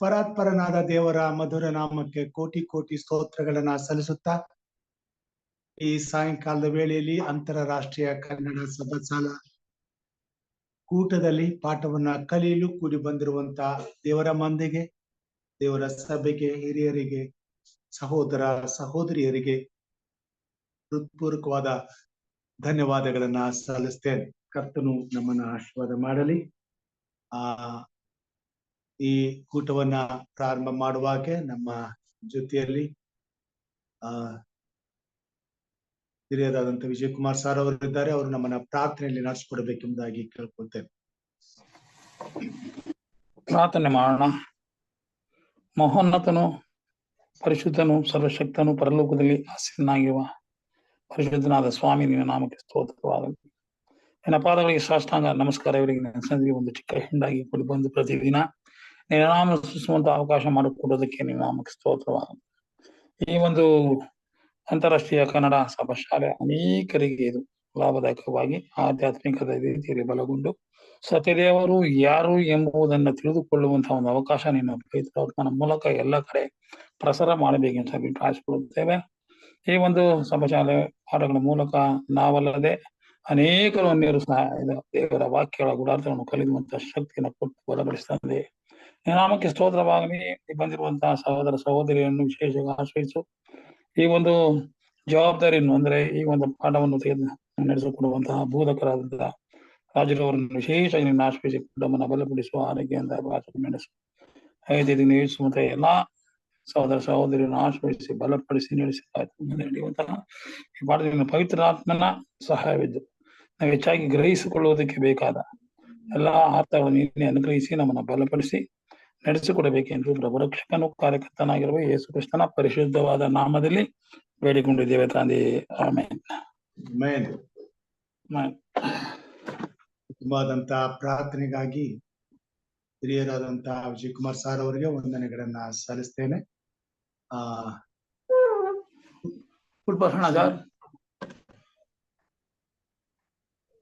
ಪರಾತ್ಪರನಾದ ದೇವರ ಮಧುರ ನಾಮಕ್ಕೆ ಕೋಟಿ ಕೋಟಿ ಸ್ತೋತ್ರಗಳನ್ನ ಸಲ್ಲಿಸುತ್ತಾ ಈ ಸಾಯಂಕಾಲದ ವೇಳೆಯಲ್ಲಿ ಅಂತಾರಾಷ್ಟ್ರೀಯ ಕನ್ನಡ ಸಭಾಸಾಲ ಕೂಟದಲ್ಲಿ ಪಾಠವನ್ನ ಕಲಿಯಲು ಕೂಡಿ ಬಂದಿರುವಂತ ದೇವರ ಮಂದಿಗೆ, ದೇವರ ಸಭೆಗೆ, ಹಿರಿಯರಿಗೆ, ಸಹೋದರ ಸಹೋದರಿಯರಿಗೆ ಹೃತ್ಪೂರ್ವಕವಾದ ಧನ್ಯವಾದಗಳನ್ನ ಸಲ್ಲಿಸ್ತೇನೆ. ಕರ್ತನು ನಮ್ಮನ್ನ ಆಶೀರ್ವಾದ ಮಾಡಲಿ. ಈ ಕೂಟವನ್ನ ಪ್ರಾರಂಭ ಮಾಡುವಾಗೆ ನಮ್ಮ ಜೊತೆಯಲ್ಲಿ ಹಿರಿಯರಾದಂತ ವಿಜಯ್ ಕುಮಾರ್ ಸರ್ ಅವರು ಇದ್ದಾರೆ. ಅವರು ನಮ್ಮನ್ನ ಪ್ರಾರ್ಥನೆಯಲ್ಲಿ ನಡೆಸಿಕೊಡಬೇಕೆಂಬುದಾಗಿ ಕೇಳ್ಕೊಳ್ತೇನೆ. ಪ್ರಾರ್ಥನೆ ಮಾಡೋಣ. ಮಹೋನ್ನತನು, ಪರಿಶುದ್ಧನು, ಸರ್ವಶಕ್ತನು, ಪರಲೋಕದಲ್ಲಿ ಆಸೀನನಾಗಿರುವ ಪರಿಶುದ್ಧನಾದ ಸ್ವಾಮಿ ನಿನ್ನ ನಾಮಕ್ಕೆ ಸ್ತೋತ್ರವಾಗಲಿ. ನಿನ್ನ ಪಾದಗಳಿಗೆ ಸಾಷ್ಟಾಂಗ ನಮಸ್ಕಾರ. ಇವರಿಗೆ ನನ್ನ ಸಂದಿಗೆ ಒಂದು ಚಿಕ್ಕ ಹಿಂಡಾಗಿ ಕೊಡಿ ಬಂದು ಪ್ರತಿದಿನ ನಿನ್ನ ನಾಮ ಸೃಷ್ಟಿಸುವಂತ ಅವಕಾಶ ಮಾಡಿಕೊಡೋದಕ್ಕೆ ನಿನ್ನ ನಾಮಕ್ಕೆ ಸ್ತೋತ್ರವಾಗಲಿ. ಈ ಒಂದು ಅಂತಾರಾಷ್ಟ್ರೀಯ ಕನ್ನಡ ಸಭಾಶಾಲೆ ಅನೇಕರಿಗೆ ಇದು ಲಾಭದಾಯಕವಾಗಿ ಆಧ್ಯಾತ್ಮಿಕದ ರೀತಿಯಲ್ಲಿ ಬಲಗೊಂಡು ಸತ್ಯದೇವರು ಯಾರು ಎಂಬುದನ್ನು ತಿಳಿದುಕೊಳ್ಳುವಂತಹ ಒಂದು ಅವಕಾಶ ನಿನ್ನ ಪವಿತ್ರಾತ್ಮನ ಮೂಲಕ ಎಲ್ಲ ಕಡೆ ಪ್ರಸಾರ ಮಾಡಬೇಕೆಂದು ಅಭಿಪ್ರಾಯಿಸಿಕೊಳ್ಳುತ್ತೇವೆ. ಈ ಒಂದು ಸಭಾಶಾಲೆ ಪಾಠಗಳ ಮೂಲಕ ನಾವಲ್ಲದೆ ಅನೇಕರು ಅನ್ಯರು ಸಹ ದೇವರ ವಾಕ್ಯಗಳ ಗುಡಾರ್ಥವನ್ನು ಕಲಿಯುವಂತಹ ಶಕ್ತಿಯನ್ನು ಕೊಟ್ಟು ಬಲಪಡಿಸುತ್ತದೆ. ನಾಮಕ್ಕೆ ಸ್ತೋತ್ರವಾಗಲಿ. ಬಂದಿರುವಂತಹ ಸಹೋದರ ಸಹೋದರಿಯನ್ನು ವಿಶೇಷವಾಗಿ ಆಶ್ರಯಿಸು. ಈ ಒಂದು ಜವಾಬ್ದಾರಿಯನ್ನು ಅಂದ್ರೆ ಈ ಒಂದು ಪಾಠವನ್ನು ತೆಗೆದು ನಡೆಸಿಕೊಡುವಂತಹ ಬೋಧಕರಾದಂತಹ ರಾಜರವರನ್ನು ವಿಶೇಷವಾಗಿ ನಿನ್ನ ಆಶ್ರಯಿಸಿ ಕುಟುಂಬನ ಬಲಪಡಿಸುವ ಆರೋಗ್ಯದಿಂದ ನಡೆಸು. ನಡೆಸುವಂತ ಎಲ್ಲಾ ಸಹೋದರ ಸಹೋದರಿಯನ್ನು ಆಶ್ರಯಿಸಿ ಬಲಪಡಿಸಿ ನಡೆಯುವಂತಹ ಈ ಪಾಠದಿಂದ ಪವಿತ್ರ ಆತ್ಮನ ಸಹಾಯವಿದ್ದು ನಾವು ಹೆಚ್ಚಾಗಿ ಗ್ರಹಿಸಿಕೊಳ್ಳುವುದಕ್ಕೆ ಬೇಕಾದ ಎಲ್ಲಾ ಅರ್ಥಗಳನ್ನು ನೀನೆ ಅನುಗ್ರಹಿಸಿ ನಮ್ಮನ್ನು ಬಲಪಡಿಸಿ ನಡೆಸಿಕೊಡಬೇಕೆಂದು ಪ್ರಭುರಕ್ಷಕನು ಕಾರ್ಯಕರ್ತನಾಗಿರುವ ಯೇಸು ಕ್ರಿಸ್ತನ ಪರಿಶುದ್ಧವಾದ ನಾಮದಲ್ಲಿ ಬೇಡಿಕೊಂಡಿದ್ದೇವೆ ತಂದೆ. ಆಮೆನ್. ತುಂಬಾದಂತ ಪ್ರಾರ್ಥನೆಗಾಗಿ ಹಿರಿಯರಾದಂತಹ ವಿಜಯ್ ಕುಮಾರ್ ಸರ್ ಅವರಿಗೆ ವಂದನೆಗಳನ್ನ ಸಲ್ಲಿಸ್ತೇನೆ.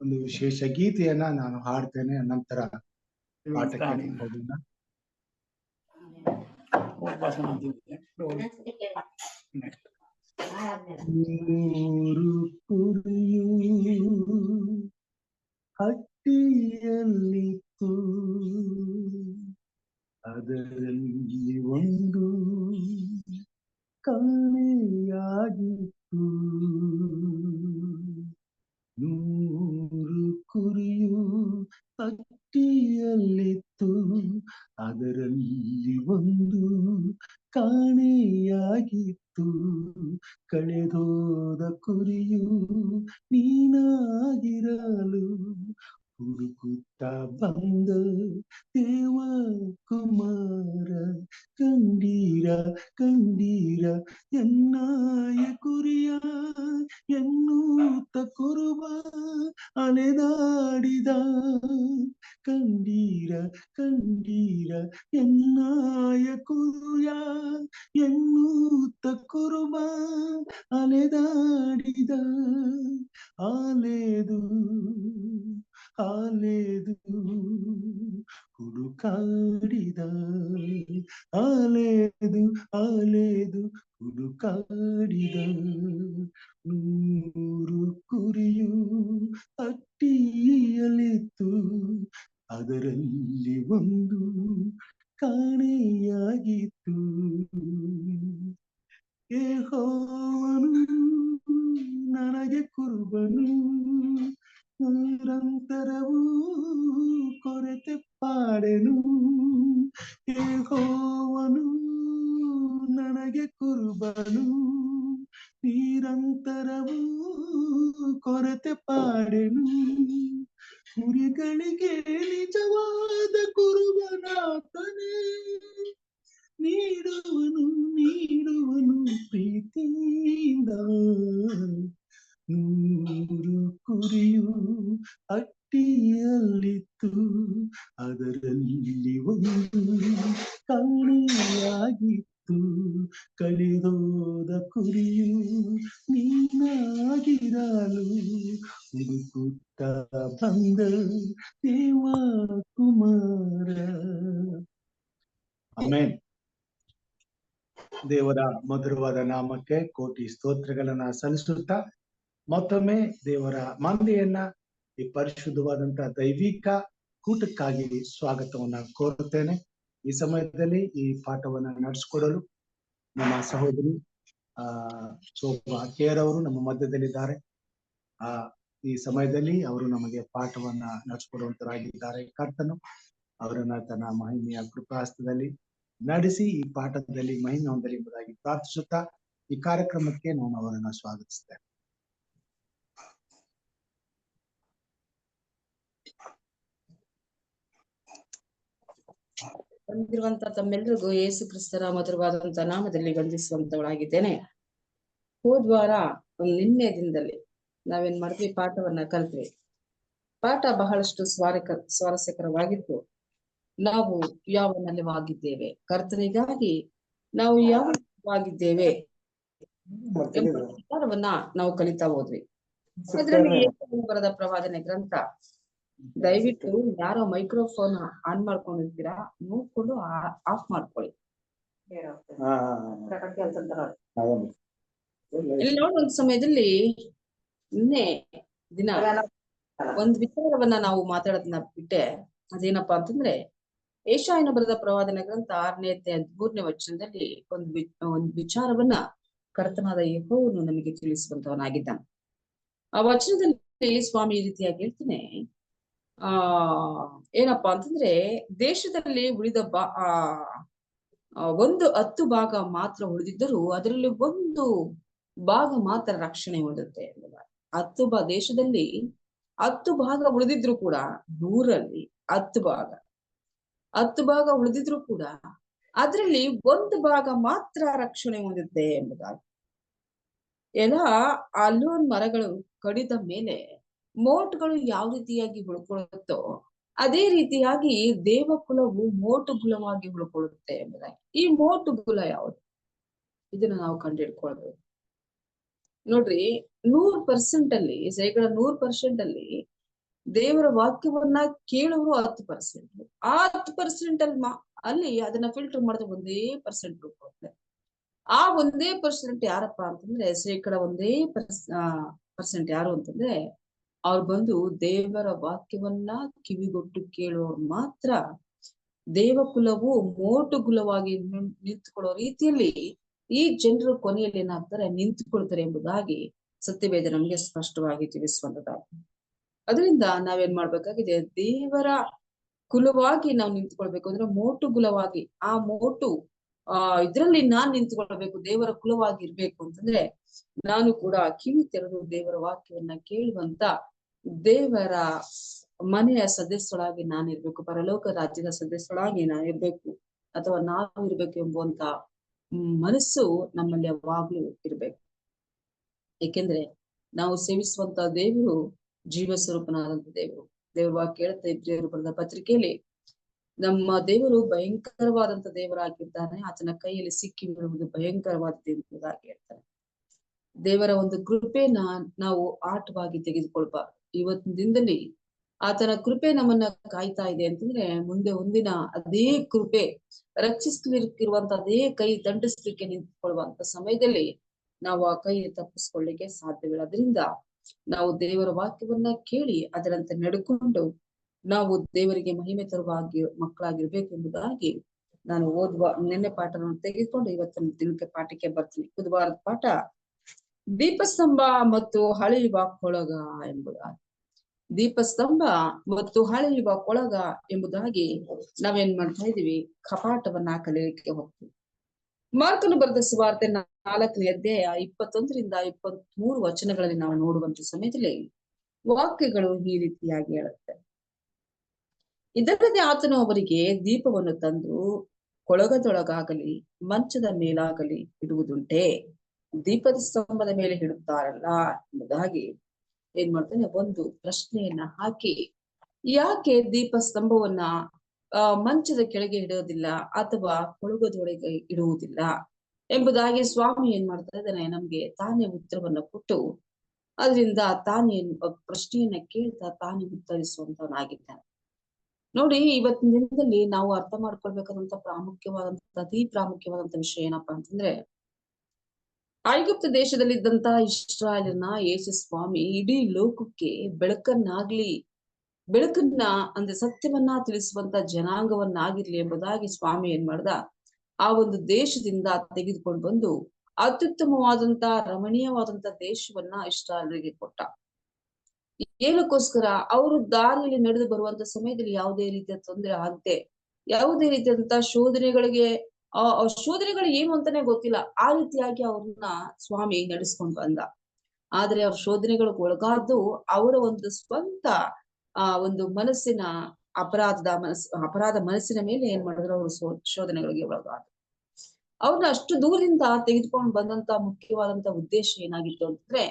ಒಂದು ವಿಶೇಷ ಗೀತೆಯನ್ನ ನಾನು ಹಾಡ್ತೇನೆ, ನಂತರ ಪಾಠಕ್ಕೆ ಹೋಗೋಣ. ಹಟ್ಟಿಯಲ್ಲಿತ್ತು, ಅದರಲ್ಲಿ ಒಂದು ಕಾಣೆಯಾಗಿತ್ತು. 100 ಕುರಿಯು ಹಟ್ಟಿಯಲ್ಲಿತ್ತು, ಅದರಲ್ಲಿ ಒಂದು ಕಾಣೆಯಾಗಿತ್ತು. ಕಳೆದೋದ ಕುರಿಯು ನೀನಾಗಿರಲು ಹುಡುಕುತ್ತ ಬಂದ ದೇವ ಕುಮಾರ. ಕಂಡೀರ ಕಂಡೀರ ಎನ್ನಾಯ ಕುರಿಯ ಎನ್ನುತ್ತ ಕುರುಬ ಅಲೆದಾಡಿದ. ಕಂಡೀರ ಕಂಡೀರ ಎನ್ನಾಯ ಕುರಿಯ ಎನ್ನುತ್ತ ಕುರುಬ ಅಲೆದಾಡಿದ. ಆಲೆದು ಆಲೆದು ಹುಡುಕಾಡಿದ, ಆಲೆದು ಆಲೆದು ಹುಡುಕಾಡಿದ. 100 ಕುರಿಯು ಹಟ್ಟಿಯಲ್ಲಿತ್ತು, ಅದರಲ್ಲಿ ಒಂದು ಕಾಣೆಯಾಗಿತ್ತು. ಯೆಹೋವನು ನನಗೆ ಕುರುಬನು, ನಿರಂತರವೂ ಕೊರತೆ ಪಾಡೆನು. ಯೆಹೋವನು ನನಗೆ ಕುರುಬನು, ನಿರಂತರವೂ ಕೊರತೆ ಪಾಡೆನು. ಕುರಿಗಳಿಗೆ ನಿಜವಾದ ಕುರುಬನಾತನೇ, ನೀಡುವನು ನೀಡುವನು ಪ್ರೀತಿಯಿಂದ. 100 ಕುರಿಯು ಹಟ್ಟಿಯಲ್ಲಿತ್ತು, ಅದರಲ್ಲಿ ಒಂದು ಕಾಣೆಯಾಗಿತ್ತು. ಕಳೆದೋದ ಕುರಿಯು ನೀನಾಗಿರಲು ಹುಡುಕುತ್ತ ಬಂದ ದೇವ ಕುಮಾರ. ಆಮೇನ್. ದೇವರ ಮಧುರವಾದ ನಾಮಕ್ಕೆ ಕೋಟಿ ಸ್ತೋತ್ರಗಳನ್ನ ಸಲ್ಲಿಸುತ್ತಾ ಮತ್ತೊಮ್ಮೆ ದೇವರ ಮಂದಿಯನ್ನ ಈ ಪರಿಶುದ್ಧವಾದಂತಹ ದೈವಿಕ ಕೂಟಕ್ಕಾಗಿ ಸ್ವಾಗತವನ್ನ ಕೋರುತ್ತೇನೆ. ಈ ಸಮಯದಲ್ಲಿ ಈ ಪಾಠವನ್ನ ನಡೆಸಿಕೊಡಲು ನಮ್ಮ ಸಹೋದರಿ ಶೋಭಾ ಕೇರ್ ಅವರು ನಮ್ಮ ಮಧ್ಯದಲ್ಲಿದ್ದಾರೆ. ಈ ಸಮಯದಲ್ಲಿ ಅವರು ನಮಗೆ ಪಾಠವನ್ನ ನಡೆಸಿಕೊಡುವಂತರಾಗಿದ್ದಾರೆ. ಕರ್ತನು ಅವರನ್ನ ತನ್ನ ಮಹಿಮೆಯ ಕೃಪಾಹಸ್ತದಲ್ಲಿ ನಡೆಸಿ ಈ ಪಾಠದಲ್ಲಿ ಮಹಿಮೆ ಹೊಂದಲಿ ಎಂಬುದಾಗಿ ಪ್ರಾರ್ಥಿಸುತ್ತಾ ಈ ಕಾರ್ಯಕ್ರಮಕ್ಕೆ ನಾನು ಅವರನ್ನ ಸ್ವಾಗತಿಸ್ತೇನೆ. ಬಂದಿರುವಂತ ತಮ್ಮೆಲ್ಲರಿಗೂ ಯೇಸು ಕ್ರಿಸ್ತರ ಮಧುರವಾದಂತ ನಾಮದಲ್ಲಿ ವಂದಿಸುವಂತವಳಾಗಿದ್ದೇನೆ. ಹೋದ್ವಾರ ನಿನ್ನೆ ದಿನದಲ್ಲಿ ನಾವೇನ್ ಮಾಡಿದ್ವಿ, ಪಾಠವನ್ನ ಕಲ್ತ್ವಿ. ಪಾಠ ಬಹಳಷ್ಟು ಸ್ವಾರಸ್ಯಕರವಾಗಿತ್ತು. ನಾವು ಯಾವನಲ್ಲಿವಾಗಿದ್ದೇವೆ, ಕರ್ತನಿಗಾಗಿ ನಾವು ಯಾವಾಗಿದ್ದೇವೆ ಎಂಬ ವಿಚಾರವನ್ನ ನಾವು ಕಲಿತಾ ಹೋದ್ವಿ. ಅದರಲ್ಲಿ ಯೇಸು ಬರೆದ ಪ್ರವಾದನೆ ಗ್ರಂಥ. ದಯವಿಟ್ಟು ಯಾರೋ ಮೈಕ್ರೋಫೋನ್ ಆನ್ ಮಾಡ್ಕೊಂಡಿರ್ತೀರಾ, ನೋಡ್ಕೊಂಡು ಆಫ್ ಮಾಡ್ಕೊಳ್ಳಿ. ಇಲ್ಲಿ ನೋಡುವ ಸಮಯದಲ್ಲಿ ನಿನ್ನೆ ದಿನ ಒಂದ್ ವಿಚಾರವನ್ನ ನಾವು ಮಾತಾಡೋದನ್ನ ಬಿಟ್ಟೆ. ಅದೇನಪ್ಪಾ ಅಂತಂದ್ರೆ, ಯೆಶಾಯನ ಬರೆದ ಪ್ರವಾದನೆ ಗ್ರಂಥ 6ನೇ ಅಧ್ಯಾಯ 3ನೇ ವಚನದಲ್ಲಿ ಒಂದ್ ವಿಚಾರವನ್ನ ಕರ್ತನಾದ ಯೆಹೋವನು ನಮಗೆ ತಿಳಿಸುವಂತವನಾಗಿದ್ದಾನೆ. ಆ ವಚನದಲ್ಲಿ ಸ್ವಾಮಿ ಈ ರೀತಿಯಾಗಿ ಹೇಳ್ತೀನಿ, ಏನಪ್ಪಾ ಅಂತಂದ್ರೆ, ದೇಶದಲ್ಲಿ ಉಳಿದ 10 ಭಾಗ ಮಾತ್ರ ಉಳಿದಿದ್ದರೂ ಅದರಲ್ಲಿ 1 ಭಾಗ ಮಾತ್ರ ರಕ್ಷಣೆ ಹೊಂದುತ್ತೆ. 10 ದೇಶದಲ್ಲಿ 10 ಭಾಗ ಉಳಿದಿದ್ರು ಕೂಡ 100ರಲ್ಲಿ 10 ಭಾಗ ಉಳಿದಿದ್ರು ಕೂಡ ಅದರಲ್ಲಿ 1 ಭಾಗ ಮಾತ್ರ ರಕ್ಷಣೆ ಹೊಂದುತ್ತೆ ಎಂಬುದಾಗಿ. ಅಲ್ಲೋನ್ ಮರಗಳು ಕಡಿದ ಮೇಲೆ ಮೋಟ್ಗಳು ಯಾವ ರೀತಿಯಾಗಿ ಉಳ್ಕೊಳ್ಳುತ್ತೋ ಅದೇ ರೀತಿಯಾಗಿ ದೇವಕುಲವು ಮೋಟುಗುಲವಾಗಿ ಉಳ್ಕೊಳ್ಳುತ್ತೆ ಎಂಬುದಾಗಿ. ಈ ಮೋಟುಗುಲ ಯಾವುದು, ಇದನ್ನ ನಾವು ಕಂಡುಹಿಡ್ಕೊಳ್ಬೇಕು. ನೋಡ್ರಿ, 100% ಅಲ್ಲಿ 100% ಅಲ್ಲಿ ದೇವರ ವಾಕ್ಯವನ್ನ ಕೇಳುವರು 10%. ಆ 10% ಅಲ್ಲಿ ಅದನ್ನ ಫಿಲ್ಟರ್ ಮಾಡಿದ್ರೆ 1% ಉಳ್ಕೊಳ್ಳುತ್ತೆ. ಆ 1% ಯಾರಪ್ಪ ಅಂತಂದ್ರೆ 1% ಯಾರು ಅಂತಂದ್ರೆ, ಅವ್ರು ಬಂದು ದೇವರ ವಾಕ್ಯವನ್ನ ಕಿವಿಗೊಟ್ಟು ಕೇಳುವವ್ರು ಮಾತ್ರ ದೇವಕುಲವು ಮೋಟುಗುಲವಾಗಿ ನಿಂತುಕೊಳ್ಳೋ ರೀತಿಯಲ್ಲಿ ಈ ಜನರು ಕೊನೆಯಲ್ಲಿ ಏನಾಗ್ತಾರೆ, ನಿಂತುಕೊಳ್ತಾರೆ ಎಂಬುದಾಗಿ ಸತ್ಯವೇದ ನಮ್ಗೆ ಸ್ಪಷ್ಟವಾಗಿ ತಿಳಿಸುವಂತದ್ದಾಗಿ. ಅದರಿಂದ ನಾವೇನ್ ಮಾಡ್ಬೇಕಾಗಿದೆ, ದೇವರ ಕುಲವಾಗಿ ನಾವು ನಿಂತ್ಕೊಳ್ಬೇಕು ಅಂದ್ರೆ ಮೋಟುಗುಲವಾಗಿ, ಆ ಮೋಟು ಇದ್ರಲ್ಲಿ ನಾನ್ ನಿಂತ್ಕೊಳ್ಬೇಕು, ದೇವರ ಕುಲವಾಗಿ ಇರ್ಬೇಕು ಅಂತಂದ್ರೆ ನಾನು ಕೂಡ ಕಿವಿ ತೆರೆದು ದೇವರ ವಾಕ್ಯವನ್ನ ಕೇಳುವಂತ ದೇವರ ಮನೆಯ ಸದಸ್ಯಳಾಗಿ ನಾನಿರ್ಬೇಕು, ಪರಲೋಕ ರಾಜ್ಯದ ಸದಸ್ಯಳಾಗಿ ನಾನಿರ್ಬೇಕು, ಅಥವಾ ನಾವು ಇರ್ಬೇಕು ಎಂಬುವಂತ ಮನಸ್ಸು ನಮ್ಮಲ್ಲಿ ಯಾವಾಗ್ಲೂ ಇರ್ಬೇಕು. ಏಕೆಂದ್ರೆ ನಾವು ಸೇವಿಸುವಂತ ದೇವರು ಜೀವ ಸ್ವರೂಪನಾದಂತ ದೇವರು. ದೇವರ ವಾಕ್ಯ ಹೇಳ್ತಾ ಇಬ್ರಿಯರು ಬರೆದ ಪತ್ರಿಕೆಯಲ್ಲಿ ನಮ್ಮ ದೇವರು ಭಯಂಕರವಾದಂತ ದೇವರಾಗಿದ್ದಾನೆ, ಆತನ ಕೈಯಲ್ಲಿ ಸಿಕ್ಕಿ ಬೀಳುವುದು ಭಯಂಕರವಾದದ್ದು ಎಂಬುದಾಗಿ ಹೇಳ್ತಾರೆ. ದೇವರ ಒಂದು ಕೃಪೆನ ನಾವು ಆಟವಾಗಿ ತೆಗೆದುಕೊಳ್ಬಾರ್ದು. ಇವತ್ತಿನ ದಿನದಲ್ಲಿ ಆತನ ಕೃಪೆ ನಮ್ಮನ್ನ ಕಾಯ್ತಾ ಇದೆ ಅಂತಂದ್ರೆ, ಮುಂದೆ ಒಂದಿನ ಅದೇ ಕೃಪೆ ರಕ್ಷಿಸ್ಲಿಕ್ಕಿರುವಂತ ಅದೇ ಕೈ ದಂಡಿಸ್ಲಿಕ್ಕೆ ನಿಂತ್ಕೊಳ್ಳುವಂತ ಸಮಯದಲ್ಲಿ ನಾವು ಆ ಕೈ ತಪ್ಪಿಸ್ಕೊಳ್ಳಿಕ್ಕೆ ಸಾಧ್ಯವಿಲ್ಲ. ಅದರಿಂದ ನಾವು ದೇವರ ವಾಕ್ಯವನ್ನ ಕೇಳಿ ಅದರಂತೆ ನಡ್ಕೊಂಡು ನಾವು ದೇವರಿಗೆ ಮಹಿಮೆ ತರುವ ಮಕ್ಕಳಾಗಿರ್ಬೇಕು ಎಂಬುದಾಗಿ ನಾನು ನಿನ್ನೆ ಪಾಠವನ್ನು ತೆಗೆದುಕೊಂಡು ಇವತ್ತಿನ ದಿನಕ್ಕೆ ಪಾಠಕ್ಕೆ ಬರ್ತೀನಿ. ಬುಧವಾರದ ಪಾಠ ದೀಪಸ್ತಂಭ ಮತ್ತು ಹಳೆಯುವ ಕೊಳಗ ಎಂಬುದಾಗಿ. ದೀಪಸ್ತಂಭ ಮತ್ತು ಹಳೆಯುವ ಕೊಳಗ ಎಂಬುದಾಗಿ ನಾವೇನ್ ಮಾಡ್ತಾ ಇದೀವಿ, ಕಪಾಟವನ್ನ ಕಲಿಯಲಿಕ್ಕೆ ಹೋಗ್ತೀವಿ. ಮಾರ್ಕನು ಬರೆದ ಸುವಾರ್ತೆ 4ನೇ ಅಧ್ಯಾಯ 21ರಿಂದ 23 ವಚನಗಳಲ್ಲಿ ನಾವು ನೋಡುವಂತ ಸಮಯದಲ್ಲಿ ವಾಕ್ಯಗಳು ಈ ರೀತಿಯಾಗಿ ಹೇಳುತ್ತೆ. ಇದಲ್ಲದೆ ಆತನು ಅವರಿಗೆ ದೀಪವನ್ನು ತಂದು ಕೊಳಗದೊಳಗಾಗಲಿ ಮಂಚದ ಮೇಲಾಗಲಿ ಇಡುವುದುಂಟೆ, ದೀಪದ ಸ್ತಂಭದ ಮೇಲೆ ಇಡುತ್ತಾರಲ್ಲ ಎಂಬುದಾಗಿ ಏನ್ ಮಾಡ್ತಾನೆ, ಒಂದು ಪ್ರಶ್ನೆಯನ್ನ ಹಾಕಿ, ಯಾಕೆ ದೀಪ ಸ್ತಂಭವನ್ನ ಮಂಚದ ಕೆಳಗೆ ಇಡೋದಿಲ್ಲ ಅಥವಾ ಕೊಳಗದೊಳಗೆ ಇಡುವುದಿಲ್ಲ ಎಂಬುದಾಗಿ ಸ್ವಾಮಿ ಏನ್ ಮಾಡ್ತಾ ಇದ್ದಾನೆ, ನಮ್ಗೆ ತಾನೇ ಉತ್ತರವನ್ನ ಕೊಟ್ಟು ಅದರಿಂದ ತಾನೇ ಪ್ರಶ್ನೆಯನ್ನ ಕೇಳ್ತಾ ತಾನೇ ಉತ್ತರಿಸುವಂತವನಾಗಿದ್ದಾನೆ. ನೋಡಿ, ಇವತ್ತಿನ ದಿನದಲ್ಲಿ ನಾವು ಅರ್ಥ ಮಾಡ್ಕೊಳ್ಬೇಕಾದಂತ ಅತಿ ಪ್ರಾಮುಖ್ಯವಾದಂತ ವಿಷಯ ಏನಪ್ಪಾ ಅಂತಂದ್ರೆ, ಐಗುಪ್ತ ದೇಶದಲ್ಲಿದ್ದಂತ ಇಸ್ರಾಯೇಲನ ಯೇಸು ಸ್ವಾಮಿ ಇಡೀ ಲೋಕಕ್ಕೆ ಬೆಳಕನ್ನ ಅಂದ್ರೆ ಸತ್ಯವನ್ನ ತಿಳಿಸುವಂತ ಜನಾಂಗವನ್ನಾಗಿರ್ಲಿ ಎಂಬುದಾಗಿ ಸ್ವಾಮಿ ಏನ್ ಮಾಡ್ದ, ಆ ಒಂದು ದೇಶದಿಂದ ತೆಗೆದುಕೊಂಡು ಬಂದು ಅತ್ಯುತ್ತಮವಾದಂತ ರಮಣೀಯವಾದಂತ ದೇಶವನ್ನ ಇಸ್ರಾಯೇಲರಿಗೆ ಕೊಟ್ಟ. ಏನಕ್ಕೋಸ್ಕರ? ಅವರು ದಾರಿಯಲ್ಲಿ ನಡೆದು ಬರುವಂತ ಸಮಯದಲ್ಲಿ ಯಾವುದೇ ರೀತಿಯ ತೊಂದರೆ ಆಗದೆ, ಯಾವುದೇ ರೀತಿಯಾದಂತ ಶೋಧನೆಗಳು ಏನು ಅಂತಾನೆ ಗೊತ್ತಿಲ್ಲ, ಆ ರೀತಿಯಾಗಿ ಅವ್ರನ್ನ ಸ್ವಾಮಿ ನಡೆಸ್ಕೊಂಡು ಬಂದ. ಆದ್ರೆ ಅವ್ರ ಶೋಧನೆಗಳಿಗೆ ಒಳಗಾದ್ದು ಅವರ ಒಂದು ಸ್ವಂತ ಒಂದು ಮನಸ್ಸಿನ ಅಪರಾಧ ಮನಸ್ಸಿನ ಮೇಲೆ ಏನ್ ಮಾಡಿದ್ರು, ಅವರು ಶೋಧನೆಗಳಿಗೆ ಒಳಗಾದ್ರು. ಅವ್ರನ್ನ ಅಷ್ಟು ದೂರದಿಂದ ತೆಗೆದುಕೊಂಡು ಬಂದಂತ ಮುಖ್ಯವಾದಂತ ಉದ್ದೇಶ ಏನಾಗಿತ್ತು ಅಂತಂದ್ರೆ,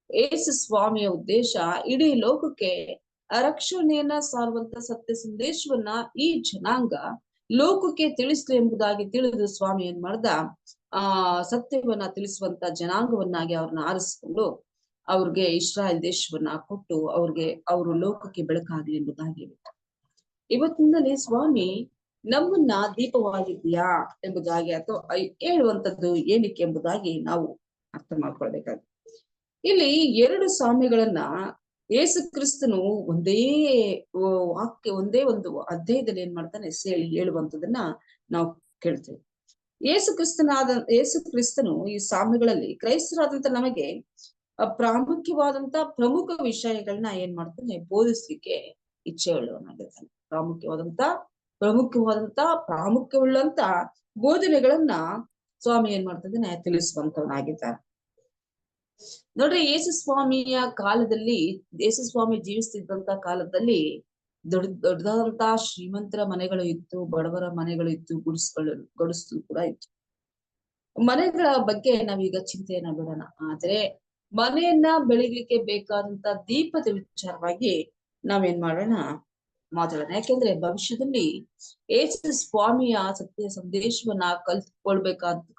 ಯೇಸು ಸ್ವಾಮಿಯ ಉದ್ದೇಶ ಇಡೀ ಲೋಕಕ್ಕೆ ರಕ್ಷಣೆಯನ್ನ ಸಾರುವಂತ ಸತ್ಯ ಸಂದೇಶವನ್ನ ಈ ಜನಾಂಗ ಲೋಕಕ್ಕೆ ತಿಳಿಸ್ಲಿ ಎಂಬುದಾಗಿ ತಿಳಿದು ಸ್ವಾಮಿ ಏನ್ ಮಾಡ್ದ, ಸತ್ಯವನ್ನ ತಿಳಿಸುವಂತ ಜನಾಂಗವನ್ನಾಗಿ ಅವ್ರನ್ನ ಆರಿಸಿಕೊಂಡು ಅವ್ರಿಗೆ ಇಸ್ರಾಯೇಲ್ ದೇಶವನ್ನ ಕೊಟ್ಟು ಅವರು ಲೋಕಕ್ಕೆ ಬೆಳಕಾಗ್ಲಿ ಎಂಬುದಾಗಿ. ಇವತ್ತಿನಲ್ಲಿ ಸ್ವಾಮಿ ನಮ್ಮನ್ನ ದೀಪವಾಗಿದ್ಯಾ ಎಂಬುದಾಗಿ ಅಥವಾ ಹೇಳುವಂತದ್ದು ಏನಕ್ಕೆ ಎಂಬುದಾಗಿ ನಾವು ಅರ್ಥ ಮಾಡ್ಕೊಳ್ಬೇಕಾಗುತ್ತೆ. ಇಲ್ಲಿ 2 ಸಾಮ್ಯಗಳನ್ನ ಯೇಸು ಕ್ರಿಸ್ತನು ಒಂದೇ ಒಂದು ಅಧ್ಯಾಯದಲ್ಲಿ ಏನ್ ಮಾಡ್ತಾನೆ ಹೇಳುವಂತದನ್ನ ನಾವು ಕೇಳ್ತೇವೆ. ಯೇಸು ಕ್ರಿಸ್ತನು ಈ ಸಾಮ್ಯಗಳಲ್ಲಿ ಕ್ರೈಸ್ತರಾದಂತ ನಮಗೆ ಪ್ರಾಮುಖ್ಯವಾದಂತ ಪ್ರಮುಖ ವಿಷಯಗಳನ್ನ ಏನ್ ಮಾಡ್ತಾನೆ, ಬೋಧಿಸ್ಲಿಕ್ಕೆ ಇಚ್ಛೆ ಉಳ್ಳವನಾಗಿರ್ತಾನೆ. ಪ್ರಾಮುಖ್ಯವುಳ್ಳಂತ ಬೋಧನೆಗಳನ್ನ ಸ್ವಾಮಿ ಏನ್ ಮಾಡ್ತಿದ್ದಾನೆ, ತಿಳಿಸುವಂತವನಾಗಿದ್ದಾನೆ. ನೋಡ್ರಿ, ಯೇಸು ಸ್ವಾಮಿ ಜೀವಿಸ್ತಿದ್ದಂತ ಕಾಲದಲ್ಲಿ ದೊಡ್ಡದಾದಂತ ಶ್ರೀಮಂತರ ಮನೆಗಳು ಇತ್ತು, ಬಡವರ ಮನೆಗಳು ಇತ್ತು, ಗುಡಿಸಲು ಕೂಡ ಇತ್ತು. ಮನೆಗಳ ಬಗ್ಗೆ ನಾವೀಗ ಚಿಂತೆಯನ್ನ ಬಿಡೋಣ. ಆದ್ರೆ ಮನೆಯನ್ನ ಬೆಳಗ್ಲಿಕ್ಕೆ ಬೇಕಾದಂತ ದೀಪದ ವಿಚಾರವಾಗಿ ನಾವೇನ್ ಮಾಡೋಣ, ಮಾತಾಡೋಣ. ಯಾಕೆಂದ್ರೆ ಭವಿಷ್ಯದಲ್ಲಿ ಯೇಸು ಸ್ವಾಮಿಯ ಸತ್ಯ ಸಂದೇಶವನ್ನ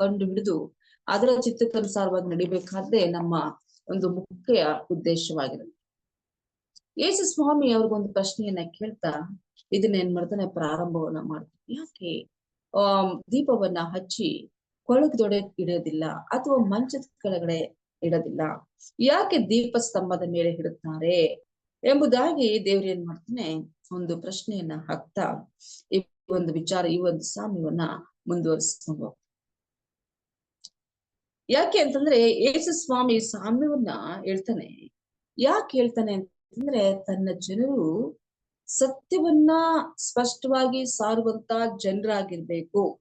ಕಂಡು ಹಿಡಿದು ಅದರ ಚಿತ್ತಕ್ಕನುಸಾರವಾಗಿ ನಡಿಬೇಕಾದ್ರೆ ನಮ್ಮ ಒಂದು ಮುಖ್ಯ ಉದ್ದೇಶವಾಗಿರುತ್ತೆ. ಯೇಸು ಸ್ವಾಮಿ ಅವ್ರಿಗೊಂದು ಪ್ರಶ್ನೆಯನ್ನ ಕೇಳ್ತಾ ಇದನ್ನ ಏನ್ ಮಾಡ್ತಾನೆ, ಪ್ರಾರಂಭವನ್ನ ಮಾಡ್ತಾನೆ. ಯಾಕೆ ದೀಪವನ್ನ ಹಚ್ಚಿ ಕೊಳಗದೊಡೆ ಇಡೋದಿಲ್ಲ ಅಥವಾ ಮಂಚದ ಕೆಳಗಡೆ ಇಡೋದಿಲ್ಲ? ಯಾಕೆ ದೀಪ ಸ್ತಂಭದ ಮೇಲೆ ಇಡುತ್ತಾರೆ ಎಂಬುದಾಗಿ ದೇವ್ರು ಏನ್ ಮಾಡ್ತಾನೆ, ಒಂದು ಪ್ರಶ್ನೆಯನ್ನ ಹಾಕ್ತಾ ಈ ಒಂದು ಸಾಮ್ಯವನ್ನ ಮುಂದುವರಿಸ್ಕೊಂಡು. ಯಾಕೆ ಅಂತಂದ್ರೆ ಯೇಸು ಸ್ವಾಮಿ ಸಾಮ್ಯವನ್ನ ಹೇಳ್ತಾನೆ. ಯಾಕೆ ಹೇಳ್ತಾನೆ ಅಂತಂದ್ರೆ, ತನ್ನ ಜನರು ಸತ್ಯವನ್ನ ಸ್ಪಷ್ಟವಾಗಿ ಸಾರುವಂತ ಜನರಾಗಿರ್ಬೇಕು.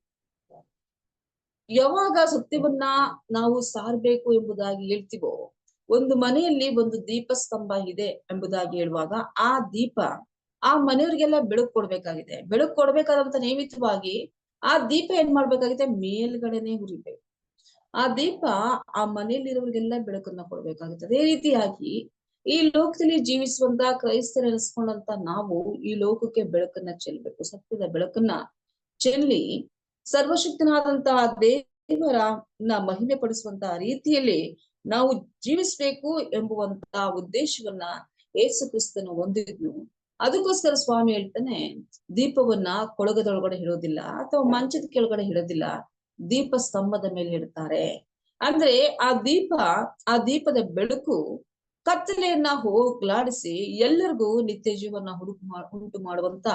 ಯಾವಾಗ ಸತ್ಯವನ್ನ ನಾವು ಸಾರಬೇಕು ಎಂಬುದಾಗಿ ಹೇಳ್ತೀವೋ, ಒಂದು ಮನೆಯಲ್ಲಿ ಒಂದು ದೀಪ ಸ್ತಂಭ ಇದೆ ಎಂಬುದಾಗಿ ಹೇಳುವಾಗ ಆ ದೀಪ ಆ ಮನೆಯವರಿಗೆಲ್ಲ ಬೆಳಕು ಕೊಡ್ಬೇಕಾಗಿದೆ. ಬೆಳಕು ಕೊಡ್ಬೇಕಾದಂತ ನಿಮಿತ್ತವಾಗಿ ಆ ದೀಪ ಏನ್ ಮಾಡ್ಬೇಕಾಗಿದೆ, ಮೇಲ್ಗಡೆನೆ ಉರಿಬೇಕು. ಆ ದೀಪ ಆ ಮನೆಯಲ್ಲಿರೋರಿಗೆಲ್ಲ ಬೆಳಕನ್ನ ಕೊಡ್ಬೇಕಾಗುತ್ತೆ. ಅದೇ ರೀತಿಯಾಗಿ ಈ ಲೋಕದಲ್ಲಿ ಜೀವಿಸುವಂತ ಕ್ರೈಸ್ತರ ಎನಿಸ್ಕೊಂಡಂತ ನಾವು ಈ ಲೋಕಕ್ಕೆ ಬೆಳಕನ್ನ ಚೆಲ್ಲಬೇಕು. ಸತ್ಯದ ಬೆಳಕನ್ನ ಚೆಲ್ಲಿ ಸರ್ವಶಕ್ತನಾದಂತಹ ದೇವರನ್ನ ಮಹಿಮೆ ಪಡಿಸುವಂತ ರೀತಿಯಲ್ಲಿ ನಾವು ಜೀವಿಸ್ಬೇಕು ಎಂಬುವಂತ ಉದ್ದೇಶವನ್ನ ಯೇಸು ಕ್ರಿಸ್ತನು ಹೊಂದಿದ್ನು. ಅದಕ್ಕೋಸ್ಕರ ಸ್ವಾಮಿ ಹೇಳ್ತಾನೆ, ದೀಪವನ್ನ ಕೊಳಗದೊಳಗಡೆ ಇಡೋದಿಲ್ಲ ಅಥವಾ ಮಂಚದ ಕೆಳಗಡೆ ಇಡೋದಿಲ್ಲ, ದೀಪ ಸ್ತಂಭದ ಮೇಲೆ ಇಡ್ತಾರೆ. ಅಂದ್ರೆ ಆ ದೀಪದ ಬೆಳಕು ಕತ್ತಲೆಯನ್ನ ಹೋಗ್ಲಾಡಿಸಿ ಎಲ್ಲರಿಗೂ ನಿತ್ಯ ಜೀವನ ಉಂಟು ಮಾಡುವಂತ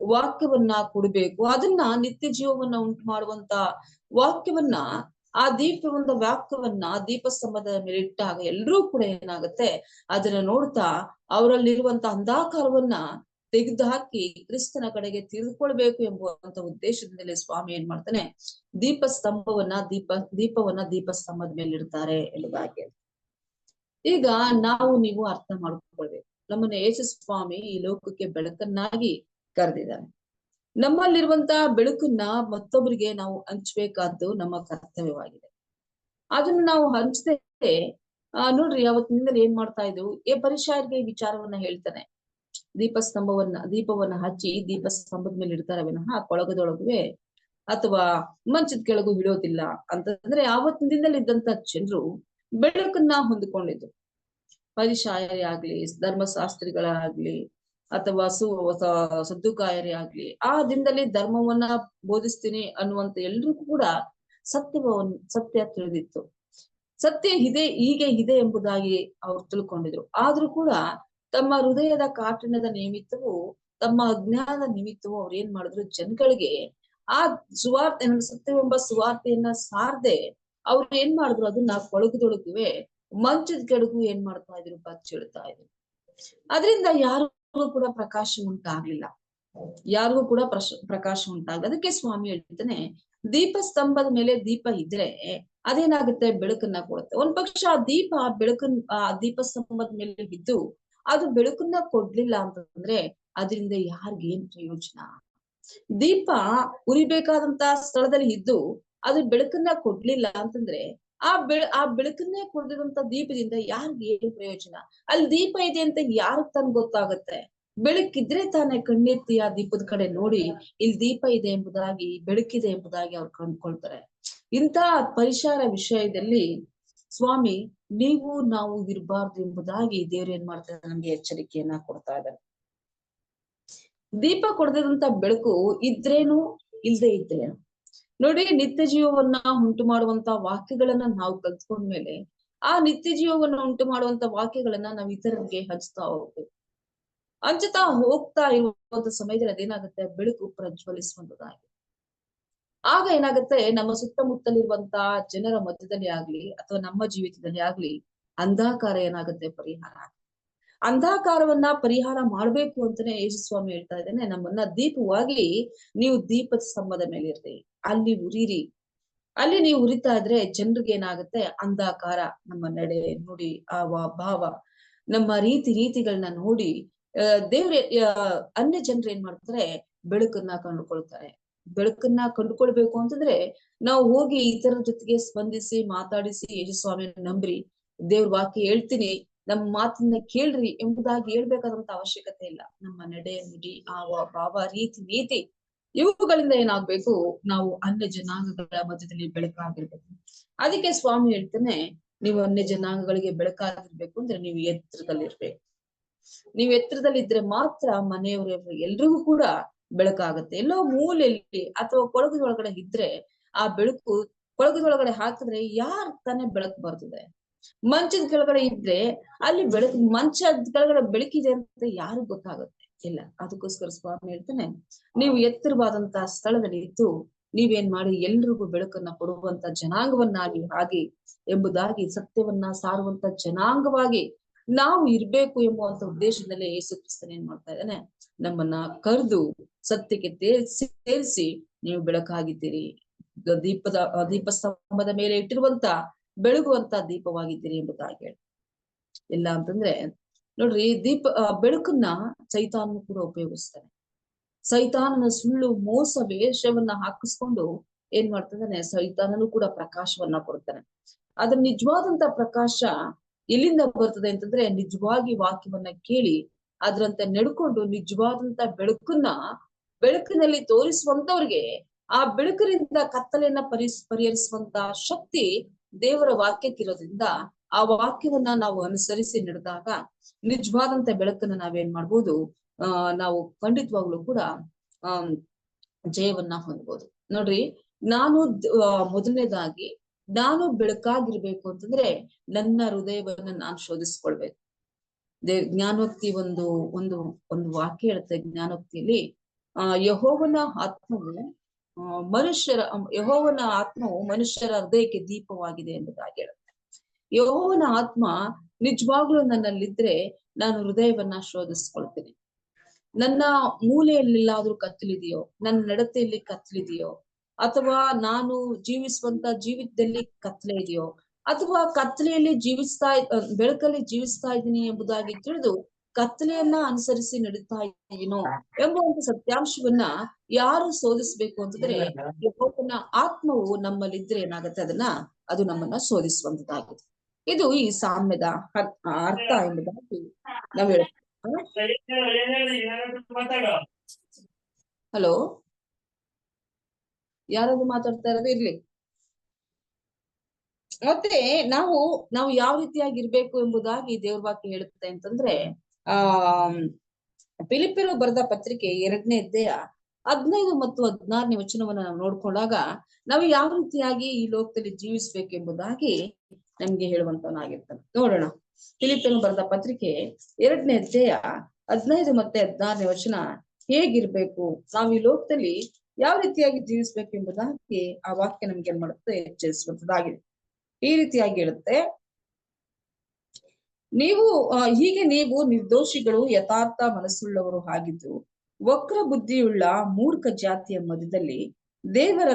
ವಾಕ್ಯವನ್ನ ಕೊಡ್ಬೇಕು. ಅದನ್ನ ನಿತ್ಯ ಜೀವವನ್ನ ಉಂಟು ಮಾಡುವಂತ ವಾಕ್ಯವನ್ನ ಆ ವಾಕ್ಯವನ್ನ ದೀಪ ಸ್ತಂಭದ ಮೇಲೆ ಇಟ್ಟಾಗ ಎಲ್ರೂ ಕೂಡ ಏನಾಗುತ್ತೆ, ಅದನ್ನ ನೋಡ್ತಾ ಅವರಲ್ಲಿರುವಂತ ಅಂಧಾಕಾರವನ್ನ ತೆಗೆದು ಹಾಕಿ ಕ್ರಿಸ್ತನ ಕಡೆಗೆ ತಿರುಗಿಕೊಳ್ಬೇಕು ಎಂಬುವಂತ ಉದ್ದೇಶದಿಂದಲೇ ಸ್ವಾಮಿ ಏನ್ ಮಾಡ್ತಾನೆ, ದೀಪವನ್ನ ದೀಪ ಸ್ತಂಭದ ಮೇಲೆ ಇಡ್ತಾರೆ ಎಂಬುದಾಗಿ. ಈಗ ನೀವು ಅರ್ಥ ಮಾಡ್ಕೊಳ್ಬೇಕು, ನಮ್ಮನ್ನ ಯೇಸು ಸ್ವಾಮಿ ಈ ಲೋಕಕ್ಕೆ ಬೆಳಕನ್ನಾಗಿ ಕರೆದಿದ್ದಾನೆ. ನಮ್ಮಲ್ಲಿರುವಂತಹ ಬೆಳಕನ್ನ ಮತ್ತೊಬ್ಬರಿಗೆ ನಾವು ಹಂಚ್ಬೇಕಾದ್ದು ನಮ್ಮ ಕರ್ತವ್ಯವಾಗಿದೆ. ಅದನ್ನ ನಾವು ಹಂಚದೆ ನೋಡ್ರಿ, ಅವತ್ತಿನಿಂದಲೇ ಏನ್ ಮಾಡ್ತಾ ಇದ್ವು, ಪರಿಸಾಯರಿಗೆ ವಿಚಾರವನ್ನ ಹೇಳ್ತಾನೆ, ದೀಪವನ್ನ ಹಚ್ಚಿ ದೀಪ ಸ್ತಂಭದ ಮೇಲೆ ಇಡ್ತಾರೆ ವಿನಃ ಕೊಳಗದೊಳಗುವೆ ಅಥವಾ ಮಂಚದ ಕೆಳಗೂ ಇಡೋದಿಲ್ಲ ಅಂತಂದ್ರೆ, ಆವತ್ತಿನ ದಿನದಲ್ಲಿ ಇದ್ದಂತ ಜನರು ಬೆಳಕನ್ನ ಹೊಂದಿಕೊಂಡಿದ್ರು. ಪರಿಸಾಯರೇ ಆಗ್ಲಿ, ಧರ್ಮಶಾಸ್ತ್ರಿಗಳಾಗ್ಲಿ, ಅಥವಾ ಸದ್ದುಕಾಯರೇ ಆಗ್ಲಿ, ಆ ದಿನದಲ್ಲಿ ಧರ್ಮವನ್ನ ಬೋಧಿಸ್ತೀನಿ ಅನ್ನುವಂತ ಎಲ್ರಿಗೂ ಕೂಡ ಸತ್ಯ ತಿಳಿದಿತ್ತು. ಸತ್ಯ ಹೀಗೆ ಇದೆ ಎಂಬುದಾಗಿ ಅವ್ರು ತಿಳ್ಕೊಂಡಿದ್ರು. ಆದ್ರೂ ಕೂಡ ತಮ್ಮ ಹೃದಯದ ಕಾಠಿಣ್ಯದ ನಿಮಿತ್ತವು, ತಮ್ಮ ಅಜ್ಞಾನದ ನಿಮಿತ್ತವು ಅವ್ರು ಏನ್ ಮಾಡಿದ್ರು, ಜನಗಳಿಗೆ ಆ ಸುವಾರ್ತೆ, ಸತ್ಯವೆಂಬ ಸುವಾರ್ತೆಯನ್ನ ಸಾರದೆ ಅವ್ರು ಏನ್ ಮಾಡಿದ್ರು, ಅದನ್ನ ಕೊಳಗದೊಳಗುವೆ ಮಂಚದ ಕೆಳಗೂ ಏನ್ ಮಾಡ್ತಾ ಇದ್ರು, ಬಚ್ಚಿಡ್ತಾ ಇದ್ರು. ಅದರಿಂದ ಯಾರಿಗೂ ಕೂಡ ಪ್ರಕಾಶ ಉಂಟಾಗ್ಲಿಲ್ಲ, ಯಾರಿಗೂ ಕೂಡ ಪ್ರಕಾಶ ಉಂಟಾಗಲ್ಲ. ಅದಕ್ಕೆ ಸ್ವಾಮಿ ಹೇಳ್ತಾನೆ, ದೀಪ ಸ್ತಂಭದ ಮೇಲೆ ದೀಪ ಇದ್ರೆ ಅದೇನಾಗುತ್ತೆ, ಬೆಳಕನ್ನ ಕೊಡುತ್ತೆ. ಒಂದ್ ಪಕ್ಷ ಆ ದೀಪ ಸ್ತಂಭದ ಮೇಲೆ ಇದ್ದು ಅದು ಬೆಳಕನ್ನ ಕೊಡ್ಲಿಲ್ಲ ಅಂತಂದ್ರೆ ಅದರಿಂದ ಯಾರಿಗೇನ್ ಪ್ರಯೋಜನ? ದೀಪ ಉರಿಬೇಕಾದಂತ ಸ್ಥಳದಲ್ಲಿ ಇದ್ದು ಅದು ಬೆಳಕನ್ನ ಕೊಡ್ಲಿಲ್ಲ ಅಂತಂದ್ರೆ ಆ ಬೆಳಕನ್ನೇ ಕೊಡದಿರುವಂತ ದೀಪದಿಂದ ಯಾರಿಗ ಏನು ಪ್ರಯೋಜನ? ಅಲ್ಲಿ ದೀಪ ಇದೆ ಅಂತ ಯಾರಿಗ್ ತಾನು ಗೊತ್ತಾಗತ್ತೆ? ಬೆಳಕಿದ್ರೆ ತಾನೇ ಕಣ್ಣೆತ್ತಿ ಆ ದೀಪದ ಕಡೆ ನೋಡಿ ಇಲ್ಲಿ ದೀಪ ಇದೆ ಎಂಬುದಾಗಿ, ಬೆಳಕಿದೆ ಎಂಬುದಾಗಿ ಅವ್ರು ಕಂಡ್ಕೊಳ್ತಾರೆ. ಇಂಥ ಪರಿಸರ ವಿಷಯದಲ್ಲಿ ಸ್ವಾಮಿ ನಾವು ಇರಬಾರ್ದು ಎಂಬುದಾಗಿ ದೇವ್ರು ಏನ್ ಮಾಡ್ತಾರೆ, ನಮ್ಗೆ ಎಚ್ಚರಿಕೆಯನ್ನ ಕೊಡ್ತಾ ಇದ್ದಾರೆ. ದೀಪ ಕೊಡದಂತ ಬೆಳಕು ಇದ್ರೇನು ಇಲ್ದೇ ಇದ್ರೇನು ನೋಡಿ, ನಿತ್ಯ ಜೀವವನ್ನ ಉಂಟು ಮಾಡುವಂತ ವಾಕ್ಯಗಳನ್ನ ನಾವು ಕಲ್ತ್ಕೊಂಡ್ಮೇಲೆ ಆ ನಿತ್ಯ ಜೀವವನ್ನ ಉಂಟು ಮಾಡುವಂತ ವಾಕ್ಯಗಳನ್ನ ನಾವು ಇತರರಿಗೆ ಹಂಚ್ತಾ ಹೋಗ್ಬೇಕು. ಹಂಚುತ್ತಾ ಹೋಗ್ತಾ ಇರುವಂತ ಸಮಯದಲ್ಲಿ ಅದೇನಾಗುತ್ತೆ, ಬೆಳಕು ಪ್ರಜ್ವಲಿಸುವಂತದಾಗಿ. ಆಗ ಏನಾಗುತ್ತೆ, ನಮ್ಮ ಸುತ್ತಮುತ್ತಲಿರುವಂತ ಜನರ ಮಧ್ಯದಲ್ಲಿ ಆಗ್ಲಿ ಅಥವಾ ನಮ್ಮ ಜೀವಿತದಲ್ಲಿ ಆಗ್ಲಿ ಅಂಧಕಾರ ಏನಾಗುತ್ತೆ, ಪರಿಹಾರ. ಅಂಧಕಾರವನ್ನ ಪರಿಹಾರ ಮಾಡ್ಬೇಕು ಅಂತಾನೆ ಯೇಸು ಸ್ವಾಮಿ ಹೇಳ್ತಾ ಇದ್ದಾನೆ, ನಮ್ಮನ್ನ ದೀಪವಾಗಿ ನೀವು ದೀಪದ ಸ್ತಂಭದ ಮೇಲೆ ಇರ್ರಿ, ಅಲ್ಲಿ ಉರಿರಿ. ಅಲ್ಲಿ ನೀವು ಉರಿತಾ ಇದ್ರೆ ಜನರಿಗೆ ಏನಾಗುತ್ತೆ, ಅಂಧಕಾರ ನಮ್ಮ ನಡೆ ನೋಡಿ, ಆ ಭಾವ, ನಮ್ಮ ರೀತಿಗಳನ್ನ ನೋಡಿ ದೇವ್ರೆ ಅನ್ಯ ಜನರು ಏನ್ ಮಾಡ್ತಾರೆ, ಬೆಳಕನ್ನ ಕಂಡುಕೊಳ್ತಾರೆ. ಬೆಳಕನ್ನ ಕಂಡುಕೊಳ್ಬೇಕು ಅಂತಂದ್ರೆ ನಾವು ಹೋಗಿ ಇತರರ ಜೊತೆಗೆ ಸ್ಪಂದಿಸಿ ಮಾತಾಡಿಸಿ, ಯೇಸು ಸ್ವಾಮಿಯನ್ನ ನಂಬ್ರಿ, ದೇವ್ರ ವಾಕ್ಯ ಹೇಳ್ತೀನಿ, ನಮ್ಮ ಮಾತನ್ನ ಕೇಳ್ರಿ ಎಂಬುದಾಗಿ ಹೇಳ್ಬೇಕಾದಂತ ಅವಶ್ಯಕತೆ ಇಲ್ಲ. ನಮ್ಮ ನಡೆ ನುಡಿ, ಭಾವ, ನೀತಿ ಇವುಗಳಿಂದ ಏನಾಗ್ಬೇಕು, ನಾವು ಅನ್ಯ ಜನಾಂಗಗಳ ಮಧ್ಯದಲ್ಲಿ ಬೆಳಕಾಗಿರ್ಬೇಕು. ಅದಕ್ಕೆ ಸ್ವಾಮಿ ಹೇಳ್ತಾನೆ, ನೀವು ಅನ್ಯ ಜನಾಂಗಗಳಿಗೆ ಬೆಳಕಾಗಿರ್ಬೇಕು ಅಂದ್ರೆ ನೀವು ಎತ್ತರದಲ್ಲಿರ್ಬೇಕು. ನೀವು ಎತ್ತರದಲ್ಲಿದ್ರೆ ಮಾತ್ರ ಮನೆಯವರ ಎಲ್ರಿಗೂ ಕೂಡ ಬೆಳಕಾಗತ್ತೆ. ಎಲ್ಲೋ ಮೂಲೆಯಲ್ಲಿ ಅಥವಾ ಕೊಳಗದೊಳಗಡೆ ಇದ್ರೆ ಆ ಬೆಳಕು ಕೊಳಗದೊಳಗಡೆ ಹಾಕಿದ್ರೆ ಯಾರ್ ತಾನೇ ಬೆಳಕು ಬರ್ತದೆ? ಮಂಚದ ಕೆಳಗಡೆ ಇದ್ರೆ ಅಲ್ಲಿ ಮಂಚದ ಕೆಳಗಡೆ ಬೆಳಕಿದೆ ಅಂತ ಯಾರು ಗೊತ್ತಾಗುತ್ತೆ? ಇಲ್ಲ. ಅದಕ್ಕೋಸ್ಕರ ಸ್ವಾಮಿ ಹೇಳ್ತಾನೆ, ನೀವು ಎತ್ತರವಾದಂತಹ ಸ್ಥಳದಲ್ಲಿ ಇದ್ದು ನೀವೇನ್ ಮಾಡಿ ಎಲ್ರಿಗೂ ಬೆಳಕನ್ನ ಕೊಡುವಂತ ಜನಾಂಗವನ್ನಾಗಿ ಹಾಗೆ ಎಂಬುದಾಗಿ, ಸತ್ಯವನ್ನ ಸಾರುವಂತ ಜನಾಂಗವಾಗಿ ನಾವು ಇರ್ಬೇಕು ಎಂಬುವಂತ ಉದ್ದೇಶದಲ್ಲಿ ಯೇಸು ಕ್ರಿಸ್ತನ ಏನ್ ಮಾಡ್ತಾ ಇದ್ದಾನೆ, ನಮ್ಮನ್ನ ಕರೆದು ಸತ್ಯಕ್ಕೆ ಸೇರಿಸಿ ನೀವು ಬೆಳಕಾಗಿದ್ದೀರಿ, ದೀಪಸ್ತಂಭದ ಮೇಲೆ ಇಟ್ಟಿರುವಂತ ಬೆಳಗುವಂತ ದೀಪವಾಗಿದ್ದೀರಿ ಎಂಬುದಾಗಿ ಹೇಳಿ. ಇಲ್ಲ ಅಂತಂದ್ರೆ ನೋಡ್ರಿ, ಬೆಳಕನ್ನ ಸೈತಾನನು ಕೂಡ ಉಪಯೋಗಿಸ್ತಾನೆ. ಸೈತಾನನ ಸುಳ್ಳು ಮೋಸ ವೇಷವನ್ನ ಹಾಕಿಸ್ಕೊಂಡು ಏನ್ ಮಾಡ್ತಿದ್ದಾನೆ, ಸೈತಾನನು ಕೂಡ ಪ್ರಕಾಶವನ್ನ ಕೊಡ್ತಾನೆ. ಅದ್ರ ನಿಜವಾದಂತ ಪ್ರಕಾಶ ಎಲ್ಲಿಂದ ಬರ್ತದೆ ಅಂತಂದ್ರೆ, ನಿಜವಾಗಿ ವಾಕ್ಯವನ್ನ ಕೇಳಿ ಅದ್ರಂತೆ ನಡ್ಕೊಂಡು ನಿಜವಾದಂತ ಬೆಳಕಿನಲ್ಲಿ ತೋರಿಸುವಂತವ್ರಿಗೆ ಆ ಬೆಳಕಿನಿಂದ ಕತ್ತಲೆಯನ್ನ ಪರಿಹರಿಸುವಂತ ಶಕ್ತಿ ದೇವರ ವಾಕ್ಯಕ್ಕಿರೋದ್ರಿಂದ ಆ ವಾಕ್ಯವನ್ನ ನಾವು ಅನುಸರಿಸಿ ನಡೆದಾಗ ನಿಜವಾದಂತ ಬೆಳಕನ್ನ ನಾವೇನ್ ಮಾಡ್ಬೋದು, ನಾವು ಖಂಡಿತವಾಗ್ಲೂ ಕೂಡ ಜಯವನ್ನ ಹೊಂದ್ಬೋದು. ನೋಡ್ರಿ, ಮೊದಲನೇದಾಗಿ ನಾನು ಬೆಳಕಾಗಿರ್ಬೇಕು ಅಂತಂದ್ರೆ ನನ್ನ ಹೃದಯವನ್ನ ನಾನು ಶೋಧಿಸ್ಕೊಳ್ಬೇಕು. ಜ್ಞಾನೋಕ್ತಿ ಒಂದು ವಾಕ್ಯ ಹೇಳುತ್ತೆ. ಜ್ಞಾನೋಕ್ತಿಯಲ್ಲಿ ಯೆಹೋವನ ಆತ್ಮವು ಮನುಷ್ಯರ ಹೃದಯಕ್ಕೆ ದೀಪವಾಗಿದೆ ಎಂಬುದಾಗಿ ಹೇಳುತ್ತೆ. ಯೆಹೋವನ ಆತ್ಮ ನಿಜವಾಗ್ಲೂ ನನ್ನಲ್ಲಿದ್ರೆ ನಾನು ಹೃದಯವನ್ನ ಶೋಧಿಸ್ಕೊಳ್ತೀನಿ. ನನ್ನ ಮೂಲೆಯಲ್ಲೆಲ್ಲಾದ್ರೂ ಕತ್ತಲಿದೆಯೋ, ನನ್ನ ನಡತೆಯಲ್ಲಿ ಕತ್ತಲಿದೆಯೋ, ಅಥವಾ ನಾನು ಜೀವಿಸುವಂತ ಜೀವಿತದಲ್ಲಿ ಕತ್ತಲೆ ಇದೆಯೋ, ಅಥವಾ ಕತ್ತಲೆಯಲ್ಲಿ ಬೆಳಕಲ್ಲಿ ಜೀವಿಸ್ತಾ ಇದ್ದೀನಿ ಎಂಬುದಾಗಿ ತಿಳಿದು ಕತ್ತಲೆಯನ್ನ ಅನುಸರಿಸಿ ನಡೀತಾ ಇದ್ದೀನೋ ಎಂಬುವಂತ ಸತ್ಯಾಂಶವನ್ನ ಯಾರು ಶೋಧಿಸ್ಬೇಕು ಅಂತಂದ್ರೆ, ಯೆಹೋವನ ಆತ್ಮವು ನಮ್ಮಲ್ಲಿದ್ರೆ ಏನಾಗತ್ತೆ, ಅದು ನಮ್ಮನ್ನ ಶೋಧಿಸುವಂತದ್ದಾಗಿದೆ. ಇದು ಈ ಸಾಮ್ಯದ ಅರ್ಥ ಎಂಬುದಾಗಿ ನಾವು ಹೇಳ್ತೀವಿ. ಹಲೋ, ಯಾರಾದ್ರೂ ಮಾತಾಡ್ತಾ ಇರೋದು ಇರ್ಲಿ. ಮತ್ತೆ ನಾವು ಯಾವ ರೀತಿಯಾಗಿರ್ಬೇಕು ಎಂಬುದಾಗಿ ದೇವ್ರ ವಾಕ್ಯ ಹೇಳುತ್ತೆ ಅಂತಂದ್ರೆ, ಫಿಲಿಪಿಯರು ಬರೆದ ಪತ್ರಿಕೆ 2ನೇ ಅಧ್ಯಾಯ 15 ಮತ್ತು 16ನೇ ವಚನವನ್ನ ನಾವು ನೋಡ್ಕೊಂಡಾಗ ನಾವು ಯಾವ ರೀತಿಯಾಗಿ ಈ ಲೋಕದಲ್ಲಿ ಜೀವಿಸ್ಬೇಕೆಂಬುದಾಗಿ ನಮ್ಗೆ ಹೇಳುವಂತವನಾಗಿರ್ತಾನೆ. ನೋಡೋಣ, ಫಿಲಿಪಿಯರು ಬರೆದ ಪತ್ರಿಕೆ 2ನೇ ಅಧ್ಯಾಯ 15 ಮತ್ತೆ 16ನೇ ವಚನ ಹೇಗಿರ್ಬೇಕು, ನಾವು ಈ ಲೋಕದಲ್ಲಿ ಯಾವ ರೀತಿಯಾಗಿ ಜೀವಿಸ್ಬೇಕು ಎಂಬುದಾಗಿ ಆ ವಾಕ್ಯ ನಮ್ಗೆ ಏನ್ ಮಾಡುತ್ತೆ, ಎಚ್ಚರಿಸುವಂತದ್ದಾಗಿದೆ. ಈ ರೀತಿಯಾಗಿ ಹೇಳುತ್ತೆ, ಹೀಗೆ ನೀವು ನಿರ್ದೋಷಿಗಳು, ಯಥಾರ್ಥ ಮನಸ್ಸುಳ್ಳವರು ಆಗಿದ್ದು ವಕ್ರ ಬುದ್ಧಿಯುಳ್ಳ ಮೂರ್ಖ ಜಾತಿಯ ಮಧ್ಯದಲ್ಲಿ ದೇವರ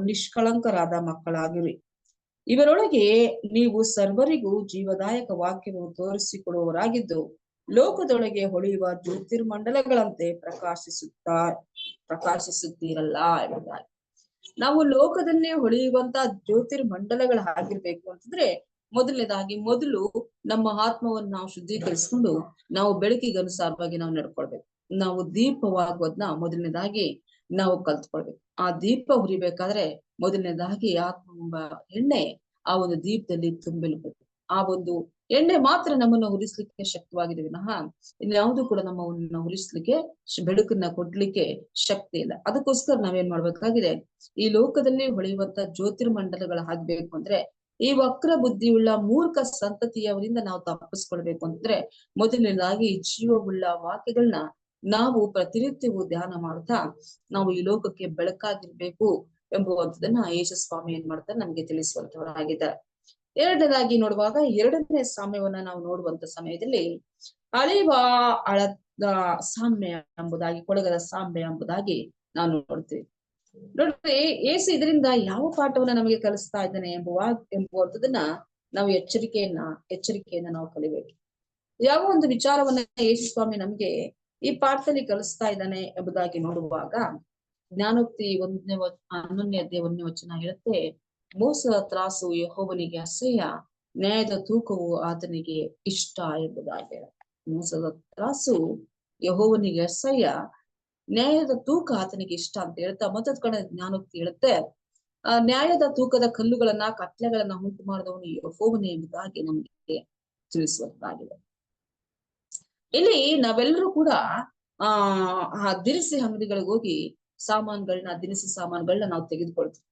ನಿಷ್ಕಳಂಕರಾದ ಮಕ್ಕಳಾಗಿರಿ. ಇವರೊಳಗೆ ನೀವು ಸರ್ವರಿಗೂ ಜೀವದಾಯಕ ವಾಕ್ಯವನ್ನು ತೋರಿಸಿಕೊಡುವವರಾಗಿದ್ದು ಲೋಕದೊಳಗೆ ಹೊಳೆಯುವ ಜ್ಯೋತಿರ್ಮಂಡಲಗಳಂತೆ ಪ್ರಕಾಶಿಸುತ್ತೀರಲ್ಲ ಎಂಬುದಾಗಿ. ನಾವು ಲೋಕದಲ್ಲೇ ಹೊಳೆಯುವಂತ ಜ್ಯೋತಿರ್ಮಂಡಲಗಳ ಆಗಿರ್ಬೇಕು ಅಂತಂದ್ರೆ ಮೊದಲು ನಮ್ಮ ಆತ್ಮವನ್ನು ನಾವು ಶುದ್ಧೀಕರಿಸಿಕೊಂಡು ನಾವು ಬೆಳಕಿಗೆ ಅನುಸಾರವಾಗಿ ನಾವು ನಡ್ಕೊಳ್ಬೇಕು. ನಾವು ದೀಪವಾಗೋದನ್ನ ಮೊದಲನೇದಾಗಿ ನಾವು ಕಲ್ತ್ಕೊಳ್ಬೇಕು. ಆ ದೀಪ ಹುರಿಬೇಕಾದ್ರೆ ಮೊದಲನೇದಾಗಿ ಆತ್ಮ ಎಂಬ ಎಣ್ಣೆ ಆ ಒಂದು ದೀಪದಲ್ಲಿ ತುಂಬಿಲ್ಬೇಕು. ಆ ಒಂದು ಎಣ್ಣೆ ಮಾತ್ರ ನಮ್ಮನ್ನು ಹುರಿಸ್ಲಿಕ್ಕೆ ಶಕ್ತವಾಗಿದೆ ವಿನಃ ಇನ್ಯಾವುದು ಕೂಡ ನಮ್ಮನ್ನ ಹುರಿಸ್ಲಿಕ್ಕೆ, ಬೆಳಕನ್ನ ಕೊಡ್ಲಿಕ್ಕೆ ಶಕ್ತಿ ಇಲ್ಲ. ಅದಕ್ಕೋಸ್ಕರ ನಾವೇನ್ ಮಾಡ್ಬೇಕಾಗಿದೆ, ಈ ಲೋಕದಲ್ಲಿ ಹೊಳೆಯುವಂತ ಜ್ಯೋತಿರ್ಮಂಡಲಗಳ ಆಗ್ಬೇಕು ಅಂದ್ರೆ ಈ ವಕ್ರ ಬುದ್ಧಿಯುಳ್ಳ ಮೂರ್ಖ ಸಂತತಿಯವರಿಂದ ನಾವು ತಪ್ಪಿಸ್ಕೊಳ್ಬೇಕು ಅಂದ್ರೆ ಮೊದಲನೇದಾಗಿ ಜೀವವುಳ್ಳ ವಾಕ್ಯಗಳನ್ನ ನಾವು ಪ್ರತಿನಿತ್ಯವೂ ಧ್ಯಾನ ಮಾಡ್ತಾ ನಾವು ಈ ಲೋಕಕ್ಕೆ ಬೆಳಕಾಗಿರ್ಬೇಕು ಎಂಬುವಂಥದನ್ನ ಯೇಸು ಸ್ವಾಮಿ ಏನ್ ಮಾಡ್ತಾರೆ ನಮ್ಗೆ ತಿಳಿಸುವಂತವರಾಗಿದ್ದಾರೆ. ಎರಡನೇದಾಗಿ ನೋಡುವಾಗ 2ನೇ ಸಾಮ್ಯವನ್ನ ನಾವು ನೋಡುವಂತ ಸಮಯದಲ್ಲಿ ಅಳಿವ ಅಳದ ಸಾಮ್ಯ ಎಂಬುದಾಗಿ, ಕೊಳಗದ ಸಾಮ್ಯ ಎಂಬುದಾಗಿ ನಾವು ನೋಡ್ತೀವಿ. ನೋಡ್ರಿ, ಯೇಸು ಇದರಿಂದ ಯಾವ ಪಾಠವನ್ನ ನಮಗೆ ಕಲಿಸ್ತಾ ಇದ್ದಾನೆ ಎಂಬುವಂಥದನ್ನ ನಾವು ಎಚ್ಚರಿಕೆಯನ್ನ ನಾವು ಕಲಿಬೇಕು. ಯಾವ ಒಂದು ವಿಚಾರವನ್ನ ಯೇಸು ಸ್ವಾಮಿ ನಮ್ಗೆ ಈ ಪಾಠದಲ್ಲಿ ಕಲಿಸ್ತಾ ಇದ್ದಾನೆ ಎಂಬುದಾಗಿ ನೋಡುವಾಗ ಜ್ಞಾನೋಕ್ತಿ 11ನೇ ಅಧ್ಯಾಯ 1ನೇ ವಚನ ಹೇಳುತ್ತೆ, ಮೋಸದ ತ್ರಾಸು ಯೆಹೋವನಿಗೆ ಅಸಹ್ಯ, ನ್ಯಾಯದ ತೂಕವು ಆತನಿಗೆ ಇಷ್ಟ ಎಂಬುದಾಗಿ. ಮೋಸದ ತ್ರಾಸು ಯೆಹೋವನಿಗೆ ಅಸಹ್ಯ, ನ್ಯಾಯದ ತೂಕ ಆತನಿಗೆ ಇಷ್ಟ ಅಂತ ಹೇಳ್ತಾ ಮತ್ತೊಂದ್ ಕಡೆ ಜ್ಞಾನೋಕ್ತಿ ಹೇಳುತ್ತೆ, ನ್ಯಾಯದ ತೂಕದ ಕಲ್ಲುಗಳನ್ನ ಕತ್ಲೆಗಳನ್ನ ಉಂಟು ಮಾಡಿದವನು ಯೆಹೋವನೇ ಎಂಬುದಾಗಿ ನಮ್ಗೆ ತಿಳಿಸುವಂತಾಗಿದೆ. ಇಲ್ಲಿ ನಾವೆಲ್ಲರೂ ಕೂಡ ಆ ದಿನಸಿ ಅಂಗಡಿಗಳಿಗೆ ಹೋಗಿ ದಿನಸಿ ಸಾಮಾನುಗಳನ್ನ ನಾವು ತೆಗೆದುಕೊಳ್ತೀವಿ.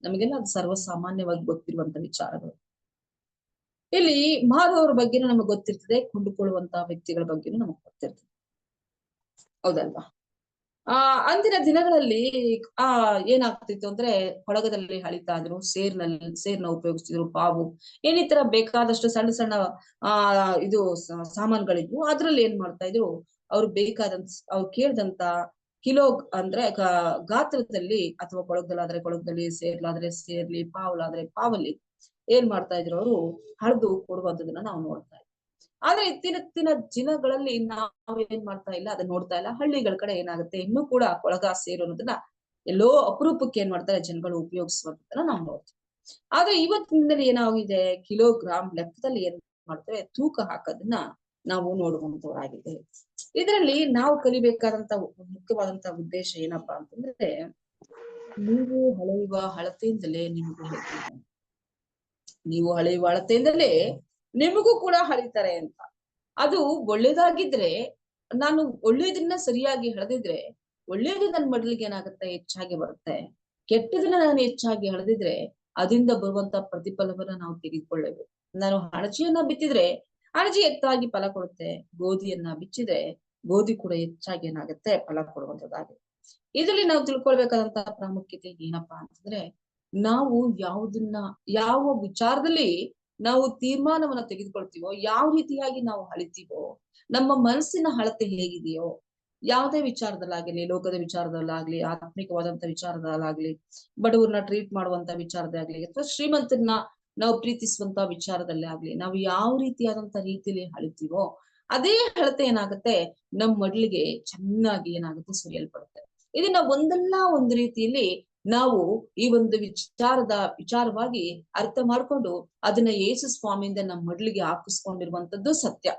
ನಮಗೆಲ್ಲ ಅದು ಸರ್ವಸಾಮಾನ್ಯವಾಗಿ ಗೊತ್ತಿರುವಂತ ವಿಚಾರಗಳು. ಇಲ್ಲಿ ಮಾರುವವರ ಬಗ್ಗೆನೂ ನಮಗೆ ಗೊತ್ತಿರ್ತದೆ, ಕೊಂಡುಕೊಳ್ಳುವಂತ ವ್ಯಕ್ತಿಗಳ ಬಗ್ಗೆನೂ ನಮಗ್ ಗೊತ್ತಿರ್ತದೆ, ಹೌದಲ್ವಾ? ಅಂದಿನ ದಿನಗಳಲ್ಲಿ ಏನಾಗ್ತಿತ್ತು ಅಂದ್ರೆ ಕೊಳಗದಲ್ಲಿ ಹಳಿತಾ ಇದ್ರು, ಸೇರ್ನ ಉಪಯೋಗಿಸ್ತಿದ್ರು, ಪಾವು ಏನಿತರ ಬೇಕಾದಷ್ಟು ಸಣ್ಣ ಸಣ್ಣ ಇದು ಸಾಮಾನುಗಳಿದ್ವು. ಅದ್ರಲ್ಲಿ ಏನ್ ಮಾಡ್ತಾ ಇದ್ರು, ಅವ್ರು ಅವ್ರು ಕೇಳಿದಂತ ಕಿಲೋ ಅಂದ್ರೆ ಗಾತ್ರದಲ್ಲಿ, ಅಥವಾ ಕೊಳಗದಲ್ಲಾದ್ರೆ ಕೊಳಗದಲ್ಲಿ, ಸೇರ್ಲಾದ್ರೆ ಸೇರ್ಲಿ, ಪಾವಲಾದ್ರೆ ಪಾವಲ್ಲಿ ಏನ್ ಮಾಡ್ತಾ ಇದ್ರು, ಅವರು ಹರಿದು ಕೊಡುವಂತದನ್ನ ನಾವು ನೋಡ್ತಾ ಇದ್ವಿ. ಆದ್ರೆ ಇತ್ತೀನ ದಿನಗಳಲ್ಲಿ ನಾವು ಏನ್ ಮಾಡ್ತಾ ಇಲ್ಲ, ಅದನ್ನ ನೋಡ್ತಾ ಇಲ್ಲ. ಹಳ್ಳಿಗಳ ಕಡೆ ಏನಾಗುತ್ತೆ, ಇನ್ನೂ ಕೂಡ ಕೊಳಗ ಸೇರು ಅನ್ನೋದನ್ನ ಎಲ್ಲೋ ಅಪರೂಪಕ್ಕೆ ಏನ್ ಮಾಡ್ತಾರೆ ಜನಗಳು ಉಪಯೋಗಿಸುವಂತದನ್ನ ನಾವು ನೋಡ್ತೀವಿ. ಆದ್ರೆ ಇವತ್ತಿನಲ್ಲಿ ಏನಾಗಿದೆ, ಕಿಲೋಗ್ರಾಮ್ ಲೆಕ್ಕದಲ್ಲಿ ಏನ್ ಮಾಡ್ತೇವೆ, ತೂಕ ಹಾಕೋದನ್ನ ನಾವು ನೋಡುವಂತವರಾಗಿದ್ದೇವೆ. ಇದರಲ್ಲಿ ನಾವು ಕಲಿಬೇಕಾದಂತ ಮುಖ್ಯವಾದಂತ ಉದ್ದೇಶ ಏನಪ್ಪಾ ಅಂತಂದ್ರೆ, ನೀವು ಹಳೆಯುವ ಅಳತೆಯಿಂದಲೇ ನಿಮಗೂ ಹೇಳ್ತಾರೆ, ನೀವು ಹಳೆಯುವ ಅಳತೆಯಿಂದಲೇ ನಿಮಗೂ ಕೂಡ ಹಳಿತಾರೆ ಅಂತ. ಅದು ಒಳ್ಳೇದಾಗಿದ್ರೆ, ನಾನು ಒಳ್ಳೇದನ್ನ ಸರಿಯಾಗಿ ಹಳೆದಿದ್ರೆ ಒಳ್ಳೇದು ನನ್ನ ಮಡ್ಲಿಗೆ ಏನಾಗುತ್ತೆ, ಹೆಚ್ಚಾಗಿ ಬರುತ್ತೆ. ಕೆಟ್ಟದನ್ನ ನಾನು ಹೆಚ್ಚಾಗಿ ಹಳೆದಿದ್ರೆ ಅದರಿಂದ ಬರುವಂತ ಪ್ರತಿಫಲವನ್ನ ನಾವು ತೆಗೆದುಕೊಳ್ಳಬೇಕು. ನಾನು ಹಣಜಿಯನ್ನ ಬಿತ್ತಿದ್ರೆ ಹಣಜಿ ಹೆಚ್ಚಾಗಿ ಫಲ ಕೊಡುತ್ತೆ, ಗೋಧಿಯನ್ನ ಬಿಚ್ಚಿದ್ರೆ ಗೋಧಿ ಕೂಡ ಹೆಚ್ಚಾಗಿ ಏನಾಗುತ್ತೆ, ಫಲ ಕೊಡುವಂತದ್ದಾಗಿದೆ. ಇದರಲ್ಲಿ ನಾವು ತಿಳ್ಕೊಳ್ಬೇಕಾದಂತ ಪ್ರಾಮುಖ್ಯತೆ ಏನಪ್ಪಾ ಅಂತಂದ್ರೆ, ನಾವು ಯಾವ ವಿಚಾರದಲ್ಲಿ ನಾವು ತೀರ್ಮಾನವನ್ನ ತೆಗೆದುಕೊಳ್ತೀವೋ, ಯಾವ ರೀತಿಯಾಗಿ ನಾವು ಹಳಿತೀವೋ, ನಮ್ಮ ಮನಸ್ಸಿನ ಅಳತೆ ಹೇಗಿದೆಯೋ, ಯಾವುದೇ ವಿಚಾರದಲ್ಲಾಗ್ಲಿ, ಲೋಕದ ವಿಚಾರದಲ್ಲಾಗ್ಲಿ, ಆತ್ಮಿಕವಾದಂತ ವಿಚಾರದಲ್ಲಾಗ್ಲಿ, ಬಡವರನ್ನ ಟ್ರೀಟ್ ಮಾಡುವಂತ ವಿಚಾರದಾಗ್ಲಿ, ಅಥವಾ ಶ್ರೀಮಂತರನ್ನ ನಾವು ಪ್ರೀತಿಸುವಂತ ವಿಚಾರದಲ್ಲೇ ಆಗ್ಲಿ, ನಾವು ಯಾವ ರೀತಿಯಾದಂತ ರೀತಿಯಲ್ಲಿ ಹಳಿತೀವೋ ಅದೇ ಅಳತೆ ಏನಾಗುತ್ತೆ, ನಮ್ಮ ಮಡ್ಲಿಗೆ ಚೆನ್ನಾಗಿ ಏನಾಗುತ್ತೆ, ಸುರಿಯಲ್ಪಡುತ್ತೆ. ಇದನ್ನ ಒಂದಲ್ಲ ಒಂದು ರೀತಿಯಲ್ಲಿ ನಾವು ಈ ಒಂದು ವಿಚಾರವಾಗಿ ಅರ್ಥ ಮಾಡ್ಕೊಂಡು ಅದನ್ನ ಯೇಸು ಸ್ವಾಮಿಯಿಂದ ನಮ್ಮ ಮಡ್ಲಿಗೆ ಹಾಕಿಸ್ಕೊಂಡಿರುವಂತದ್ದು ಸತ್ಯ.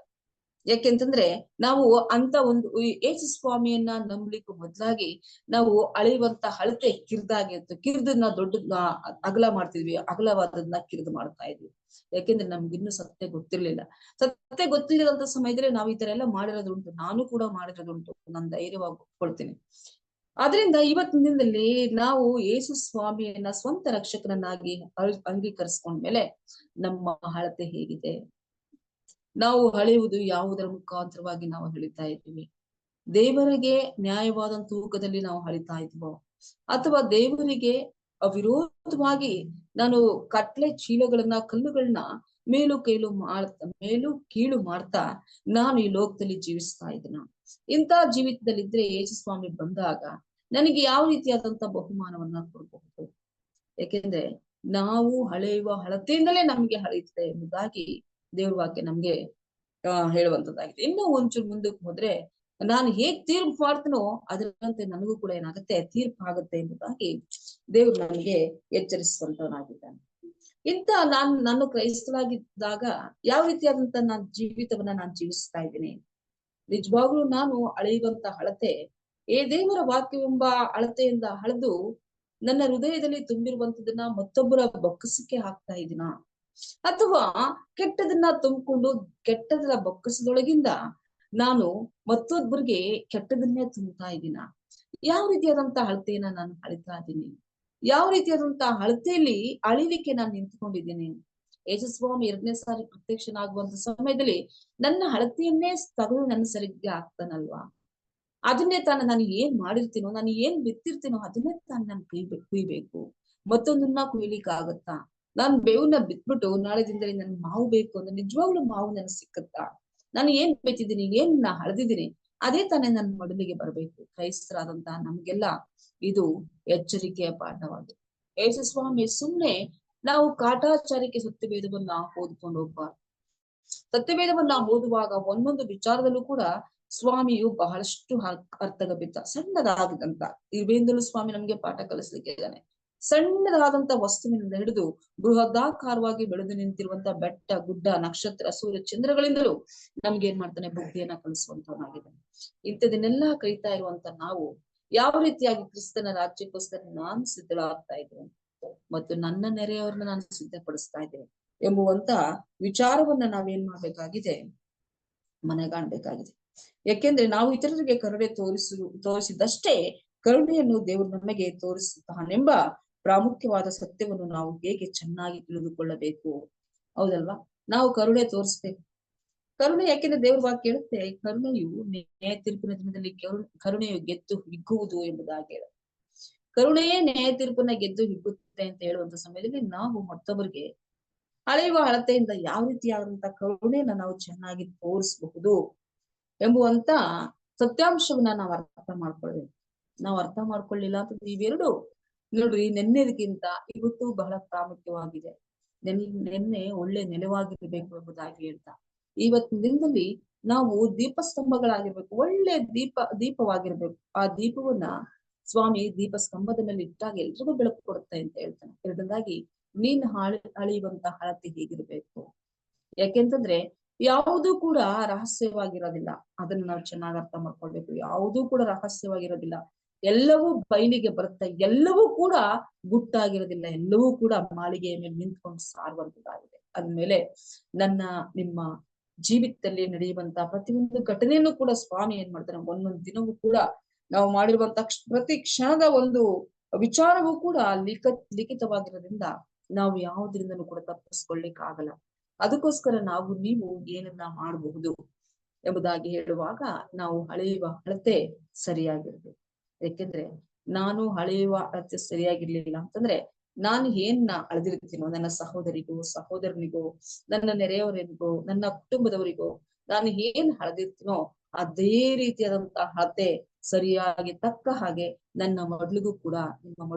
ಯಾಕೆಂತಂದ್ರೆ ನಾವು ಅಂತ ಒಂದು ಯೇಸು ಸ್ವಾಮಿಯನ್ನ ನಂಬಲಿಕ್ಕೂ ಮೊದ್ಲಾಗಿ ನಾವು ಅಳೆಯುವಂತ ಅಳತೆ ಕಿರ್ದಾಗಿತ್ತು. ಕಿರ್ದನ್ನ ದೊಡ್ಡದನ್ನ ಅಗಲ ಮಾಡ್ತಿದ್ವಿ, ಅಗಲವಾದದನ್ನ ಕಿರ್ದು ಮಾಡ್ತಾ ಇದ್ವಿ. ಯಾಕೆಂದ್ರೆ ನಮ್ಗಿನ್ನೂ ಸತ್ಯ ಗೊತ್ತಿರ್ಲಿಲ್ಲ. ಸತ್ಯ ಗೊತ್ತಿಲ್ಲದಂತ ಸಮಯದಲ್ಲಿ ನಾವು ಈ ತರ ಎಲ್ಲ ಮಾಡಿರೋದುಂಟು, ನಾನು ಕೂಡ ಮಾಡಿರೋದುಂಟು, ನಾನು ಧೈರ್ಯವಾಗಿ ಒಪ್ಕೊಳ್ತೀನಿ. ಆದ್ರಿಂದ ಇವತ್ತಿನ ದಿನದಲ್ಲಿ ನಾವು ಯೇಸು ಸ್ವಾಮಿಯನ್ನ ಸ್ವಂತ ರಕ್ಷಕನನ್ನಾಗಿ ಅಂಗೀಕರಿಸ್ಕೊಂಡ್ಮೇಲೆ ನಮ್ಮ ಅಳತೆ ಹೇಗಿದೆ, ನಾವು ಅಳೆಯುವುದು ಯಾವುದರ ಮುಖಾಂತರವಾಗಿ ನಾವು ಅಳಿತಾ ಇದ್ದೀವಿ? ದೇವರಿಗೆ ನ್ಯಾಯವಾದ ತೂಕದಲ್ಲಿ ನಾವು ಅಳಿತಾ ಇದ್ವೋ, ಅಥವಾ ದೇವರಿಗೆ ವಿರೋಧವಾಗಿ ನಾನು ಕಟ್ಲೆ ಚೀಲಗಳನ್ನ ಕಲ್ಲುಗಳನ್ನ ಮೇಲು ಕೀಳು ಮಾಡ್ತಾ ನಾನು ಈ ಲೋಕದಲ್ಲಿ ಜೀವಿಸ್ತಾ ಇದ್ದೀನ? ಇಂಥ ಜೀವಿತದಲ್ಲಿದ್ರೆ ಯೇಸು ಸ್ವಾಮಿ ಬಂದಾಗ ನನಗೆ ಯಾವ ರೀತಿಯಾದಂತ ಬಹುಮಾನವನ್ನ ಕೊಡಬಹುದು? ಯಾಕೆಂದ್ರೆ ನಾವು ಅಳೆಯುವ ಅಳತೆಯಿಂದಲೇ ನಮ್ಗೆ ಅಳೆಯುತ್ತೆ ಎಂಬುದಾಗಿ ದೇವ್ರ ವಾಕ್ಯ ನಮ್ಗೆ ಹೇಳುವಂತದ್ದಾಗಿದೆ. ಇನ್ನೂ ಒಂಚೂರು ಮುಂದಕ್ಕೆ ಹೋದ್ರೆ, ನಾನು ಹೇಗ್ ತೀರ್ಪು ಮಾಡ್ತೀನೋ ಅದರಂತೆ ನನಗೂ ಕೂಡ ಏನಾಗುತ್ತೆ, ತೀರ್ಪು ಆಗುತ್ತೆ ಎಂಬುದಾಗಿ ದೇವ್ರು ನನಗೆ ಎಚ್ಚರಿಸುವಂತವನಾಗಿದ್ದಾನೆ. ನಾನು ಕ್ರೈಸ್ತನಾಗಿದ್ದಾಗ ಯಾವ ರೀತಿಯಾದಂತ ನನ್ನ ಜೀವಿತವನ್ನ ನಾನು ಜೀವಿಸ್ತಾ ಇದ್ದೀನಿ? ನಿಜವಾಗ್ಲೂ ನಾನು ಅಳೆಯುವಂತ ಅಳತೆ ದೇವರ ವಾಕ್ಯವೆಂಬ ಅಳತೆಯಿಂದ ಅಳೆದು ನನ್ನ ಹೃದಯದಲ್ಲಿ ತುಂಬಿರುವಂತದನ್ನ ಮತ್ತೊಬ್ಬರ ಬೊಕ್ಕಸಕ್ಕೆ ಹಾಕ್ತಾ ಇದೀನ, ಅಥವಾ ಕೆಟ್ಟದನ್ನ ತುಂಬಿಕೊಂಡು ಕೆಟ್ಟದರ ಬೊಕ್ಕಸದೊಳಗಿಂದ ನಾನು ಮತ್ತೊಬ್ಬರಿಗೆ ಕೆಟ್ಟದನ್ನೇ ತುಂಬುತ್ತಾ ಇದ್ದೀನ? ಯಾವ ರೀತಿಯಾದಂತ ಅಳತೆಯನ್ನ ನಾನು ಅಳಿತಾ ಇದ್ದೀನಿ? ಯಾವ ರೀತಿಯಾದಂತ ಅಳತೆಯಲ್ಲಿ ಅಳಿಲಿಕ್ಕೆ ನಾನು ನಿಂತ್ಕೊಂಡಿದ್ದೀನಿ? ಯೇಸು ಸ್ವಾಮಿ 2ನೇ ಸಾರಿ ಪ್ರತ್ಯಕ್ಷನಾಗುವಂತ ಸಮಯದಲ್ಲಿ ನನ್ನ ಅಳತೆಯನ್ನೇ ತಗದು ನನ್ನ ಸರಿಗೆ ಆಗ್ತಾನಲ್ವಾ? ಅದನ್ನೇ ನಾನು ಏನ್ ಮಾಡಿರ್ತೀನೋ, ನಾನು ಏನ್ ಬಿತ್ತಿರ್ತೀನೋ ಅದನ್ನೇ ನಾನು ಕುಯ್ಬೇಕು. ಮತ್ತೊಂದನ್ನ ಕುಯ್ಲಿಕ್ಕೆ ಆಗತ್ತಾ? ನಾನ್ ಬೇವನ್ನ ಬಿತ್ಬಿಟ್ಟು ನಾಳೆ ದಿನದಲ್ಲಿ ನನ್ ಮಾವು ಬೇಕು ಅಂದ್ರೆ ನಿಜವಾಗ್ಲೂ ಮಾವು ನನ್ಗೆ ಸಿಕ್ಕತ್ತಾ? ನಾನು ಏನ್ ಬಿತ್ತಿದ್ದೀನಿ, ಏನ್ ಹಳದಿದ್ದೀನಿ, ಅದೇ ತಾನೇ ನನ್ನ ಮಡಲಿಗೆ ಬರ್ಬೇಕು. ಕ್ರೈಸ್ತರಾದಂತ ನಮ್ಗೆಲ್ಲ ಇದು ಎಚ್ಚರಿಕೆಯ ಪಾಠವಾಗಿದೆ. ಯೇಸು ಸ್ವಾಮಿ ಸುಮ್ನೆ ನಾವು ಕಾಟಾಚಾರಕ್ಕೆ ಸತ್ಯವೇದವನ್ನ ಓದ್ಕೊಂಡು ಹೋಗ್ಬಾರ್ದು. ಸತ್ಯವೇದವನ್ನ ಓದುವಾಗ ಒಂದೊಂದು ವಿಚಾರದಲ್ಲೂ ಕೂಡ ಸ್ವಾಮಿಯು ಬಹಳಷ್ಟು ಅರ್ಥಗಭಿತ್ತ ಸಣ್ಣದಾಗಿದಂತ ಇವೇಂದಲೂ ಸ್ವಾಮಿ ನಮ್ಗೆ ಪಾಠ ಕಲಿಸ್ಲಿಕ್ಕೆ ಇದ್ದಾನೆ. ಸಣ್ಣದಾದಂತ ವಸ್ತುವಿನಿಂದ ಹಿಡಿದು ಬೃಹದಾಕಾರವಾಗಿ ಬೆಳೆದು ನಿಂತಿರುವಂತ ಬೆಟ್ಟ, ಗುಡ್ಡ, ನಕ್ಷತ್ರ, ಸೂರ್ಯ, ಚಂದ್ರಗಳಿಂದಲೂ ನಮ್ಗೆ ಏನ್ ಮಾಡ್ತಾನೆ, ಬುದ್ಧಿಯನ್ನ ಕಲಿಸುವಂತವನಾಗಿದ್ದಾನೆ. ಇಂಥದನ್ನೆಲ್ಲಾ ಕಲಿತಾ ಇರುವಂತ ನಾವು ಯಾವ ರೀತಿಯಾಗಿ ಕ್ರಿಸ್ತನ ರಾಜ್ಯಕ್ಕೋಸ್ಕರ ನಾನು ಸಿದ್ಧಳಾಗ್ತಾ ಇದ್ದೇನೆ ಮತ್ತು ನನ್ನ ನೆರೆಯವರನ್ನ ನಾನು ಸಿದ್ಧಪಡಿಸ್ತಾ ಇದ್ದೇನೆ ಎಂಬುವಂತ ವಿಚಾರವನ್ನ ನಾವೇನ್ ಮಾಡ್ಬೇಕಾಗಿದೆ, ಮನೆಗಾಣ್ಬೇಕಾಗಿದೆ. ಯಾಕೆಂದ್ರೆ ನಾವು ಇತರರಿಗೆ ಕರುಣೆ ತೋರಿಸಿದಷ್ಟೇ ಕರುಣೆಯನ್ನು ದೇವರು ನಮಗೆ ತೋರಿಸುತ್ತಾನೆಂಬ ಪ್ರಾಮುಖ್ಯವಾದ ಸತ್ಯವನ್ನು ನಾವು ಹೇಗೆ ಚೆನ್ನಾಗಿ ತಿಳಿದುಕೊಳ್ಳಬೇಕು. ಹೌದಲ್ವಾ? ನಾವು ಕರುಣೆ ತೋರಿಸ್ಬೇಕು. ಕರುಣೆ ಯಾಕೆಂದ್ರೆ ದೇವ್ರ ವಾಕ್ಯ ಹೇಳುತ್ತೆ, ಕರುಣೆಯು ನ್ಯಾಯ ತೀರ್ಪಿನ ದಿನದಲ್ಲಿ ಕರುಣೆಯು ಗೆದ್ದು ಹಿಗ್ಗುವುದು ಎಂಬುದಾಗಿ ಹೇಳ. ಕರುಣೆಯೇ ನ್ಯಾಯ ತೀರ್ಪನ್ನ ಗೆದ್ದು ಹಿಗ್ಗುತ್ತೆ ಅಂತ ಹೇಳುವಂತ ಸಮಯದಲ್ಲಿ ನಾವು ಮತ್ತೊಬ್ಬರಿಗೆ ಅಳೆಯುವ ಅಳತೆಯಿಂದ ಯಾವ ರೀತಿಯಾದಂತ ಕರುಣೆಯನ್ನ ನಾವು ಚೆನ್ನಾಗಿ ತೋರಿಸಬಹುದು ಎಂಬುವಂತ ಸತ್ಯಾಂಶವನ್ನ ನಾವು ಅರ್ಥ ಮಾಡ್ಕೊಳ್ಬೇಕು. ನಾವು ಅರ್ಥ ಮಾಡ್ಕೊಳ್ಳಿಲ್ಲ ಅಂತ ಇವೆರಡು ನೋಡ್ರಿ, ನೆನ್ನೆದಕ್ಕಿಂತ ಇವತ್ತು ಬಹಳ ಪ್ರಾಮುಖ್ಯವಾಗಿದೆ. ನೆನ್ನೆ ಒಳ್ಳೆ ನೆಲವಾಗಿರ್ಬೇಕು ಎಂಬುದಾಗಿ ಹೇಳ್ತಾ, ಇವತ್ತಿನ ದಿನದಲ್ಲಿ ನಾವು ದೀಪಸ್ತಂಭಗಳಾಗಿರ್ಬೇಕು, ಒಳ್ಳೆ ದೀಪವಾಗಿರ್ಬೇಕು. ಆ ದೀಪವನ್ನ ಸ್ವಾಮಿ ದೀಪ ಸ್ತಂಭದ ಮೇಲೆ ಇಟ್ಟಾಗ ಎಲ್ರಿಗೂ ಬೆಳಕು ಕೊಡುತ್ತೆ ಅಂತ ಹೇಳ್ತಾನೆ. ಎರಡನೇದಾಗಿ ನೀನ್ ಅಳಿಯುವಂತ ಅಳತೆ ಹೇಗಿರ್ಬೇಕು? ಯಾಕೆಂತಂದ್ರೆ ಯಾವುದೂ ಕೂಡ ರಹಸ್ಯವಾಗಿರೋದಿಲ್ಲ. ಅದನ್ನ ನಾವು ಚೆನ್ನಾಗಿ ಅರ್ಥ ಮಾಡ್ಕೊಳ್ಬೇಕು. ಯಾವುದೂ ಕೂಡ ರಹಸ್ಯವಾಗಿರೋದಿಲ್ಲ. ಎಲ್ಲವೂ ಬಯಲಿಗೆ ಬರುತ್ತೆ. ಎಲ್ಲವೂ ಕೂಡ ಗುಟ್ಟಾಗಿರೋದಿಲ್ಲ. ಎಲ್ಲವೂ ಕೂಡ ಮಾಳಿಗೆಯ ಮೇಲೆ ನಿಂತ್ಕೊಂಡು ಸಾರುವಂತದ್ದಾಗಿದೆ. ಅಂದ್ಮೇಲೆ ನಿಮ್ಮ ಜೀವಿತದಲ್ಲಿ ನಡೆಯುವಂತ ಪ್ರತಿಯೊಂದು ಘಟನೆಯನ್ನು ಕೂಡ ಸ್ವಾಮಿ ಏನ್ ಮಾಡ್ತಾನೆ, ಒಂದೊಂದು ದಿನವೂ ಕೂಡ ನಾವು ಮಾಡಿರುವಂತ ಪ್ರತಿ ಕ್ಷಣದ ಒಂದು ವಿಚಾರವೂ ಕೂಡ ಲಿಖಿತವಾಗಿರೋದ್ರಿಂದ ನಾವು ಯಾವುದರಿಂದನೂ ಕೂಡ ತಪ್ಪಿಸ್ಕೊಳ್ಳಿಕ್ ಆಗಲ್ಲ. ಅದಕ್ಕೋಸ್ಕರ ನೀವು ಏನನ್ನ ಮಾಡಬಹುದು ಎಂಬುದಾಗಿ ಹೇಳುವಾಗ ನಾವು ಅಳೆಯುವ ಅಳತೆ ಸರಿಯಾಗಿರ್ಬೇಕು. ಯಾಕೆಂದ್ರೆ ನಾನು ಅಳೆಯುವ ಅಳತೆ ಸರಿಯಾಗಿರ್ಲಿಲ್ಲ ಅಂತಂದ್ರೆ ನಾನು ಅಳೆದಿರ್ತೀನೋ ನನ್ನ ಸಹೋದರನಿಗೋ ನನ್ನ ನೆರೆಯವರಿಗೋ ನನ್ನ ಕುಟುಂಬದವರಿಗೋ ನಾನು ಅಳೆದಿರ್ತೀನೋ ಅದೇ ರೀತಿಯಾದಂತಹ ಅಳತೆ ಸರಿಯಾಗಿ ತಕ್ಕ ಹಾಗೆ ನಿಮ್ಮ ಮಡ್ಲಿಗೂ ಕೂಡ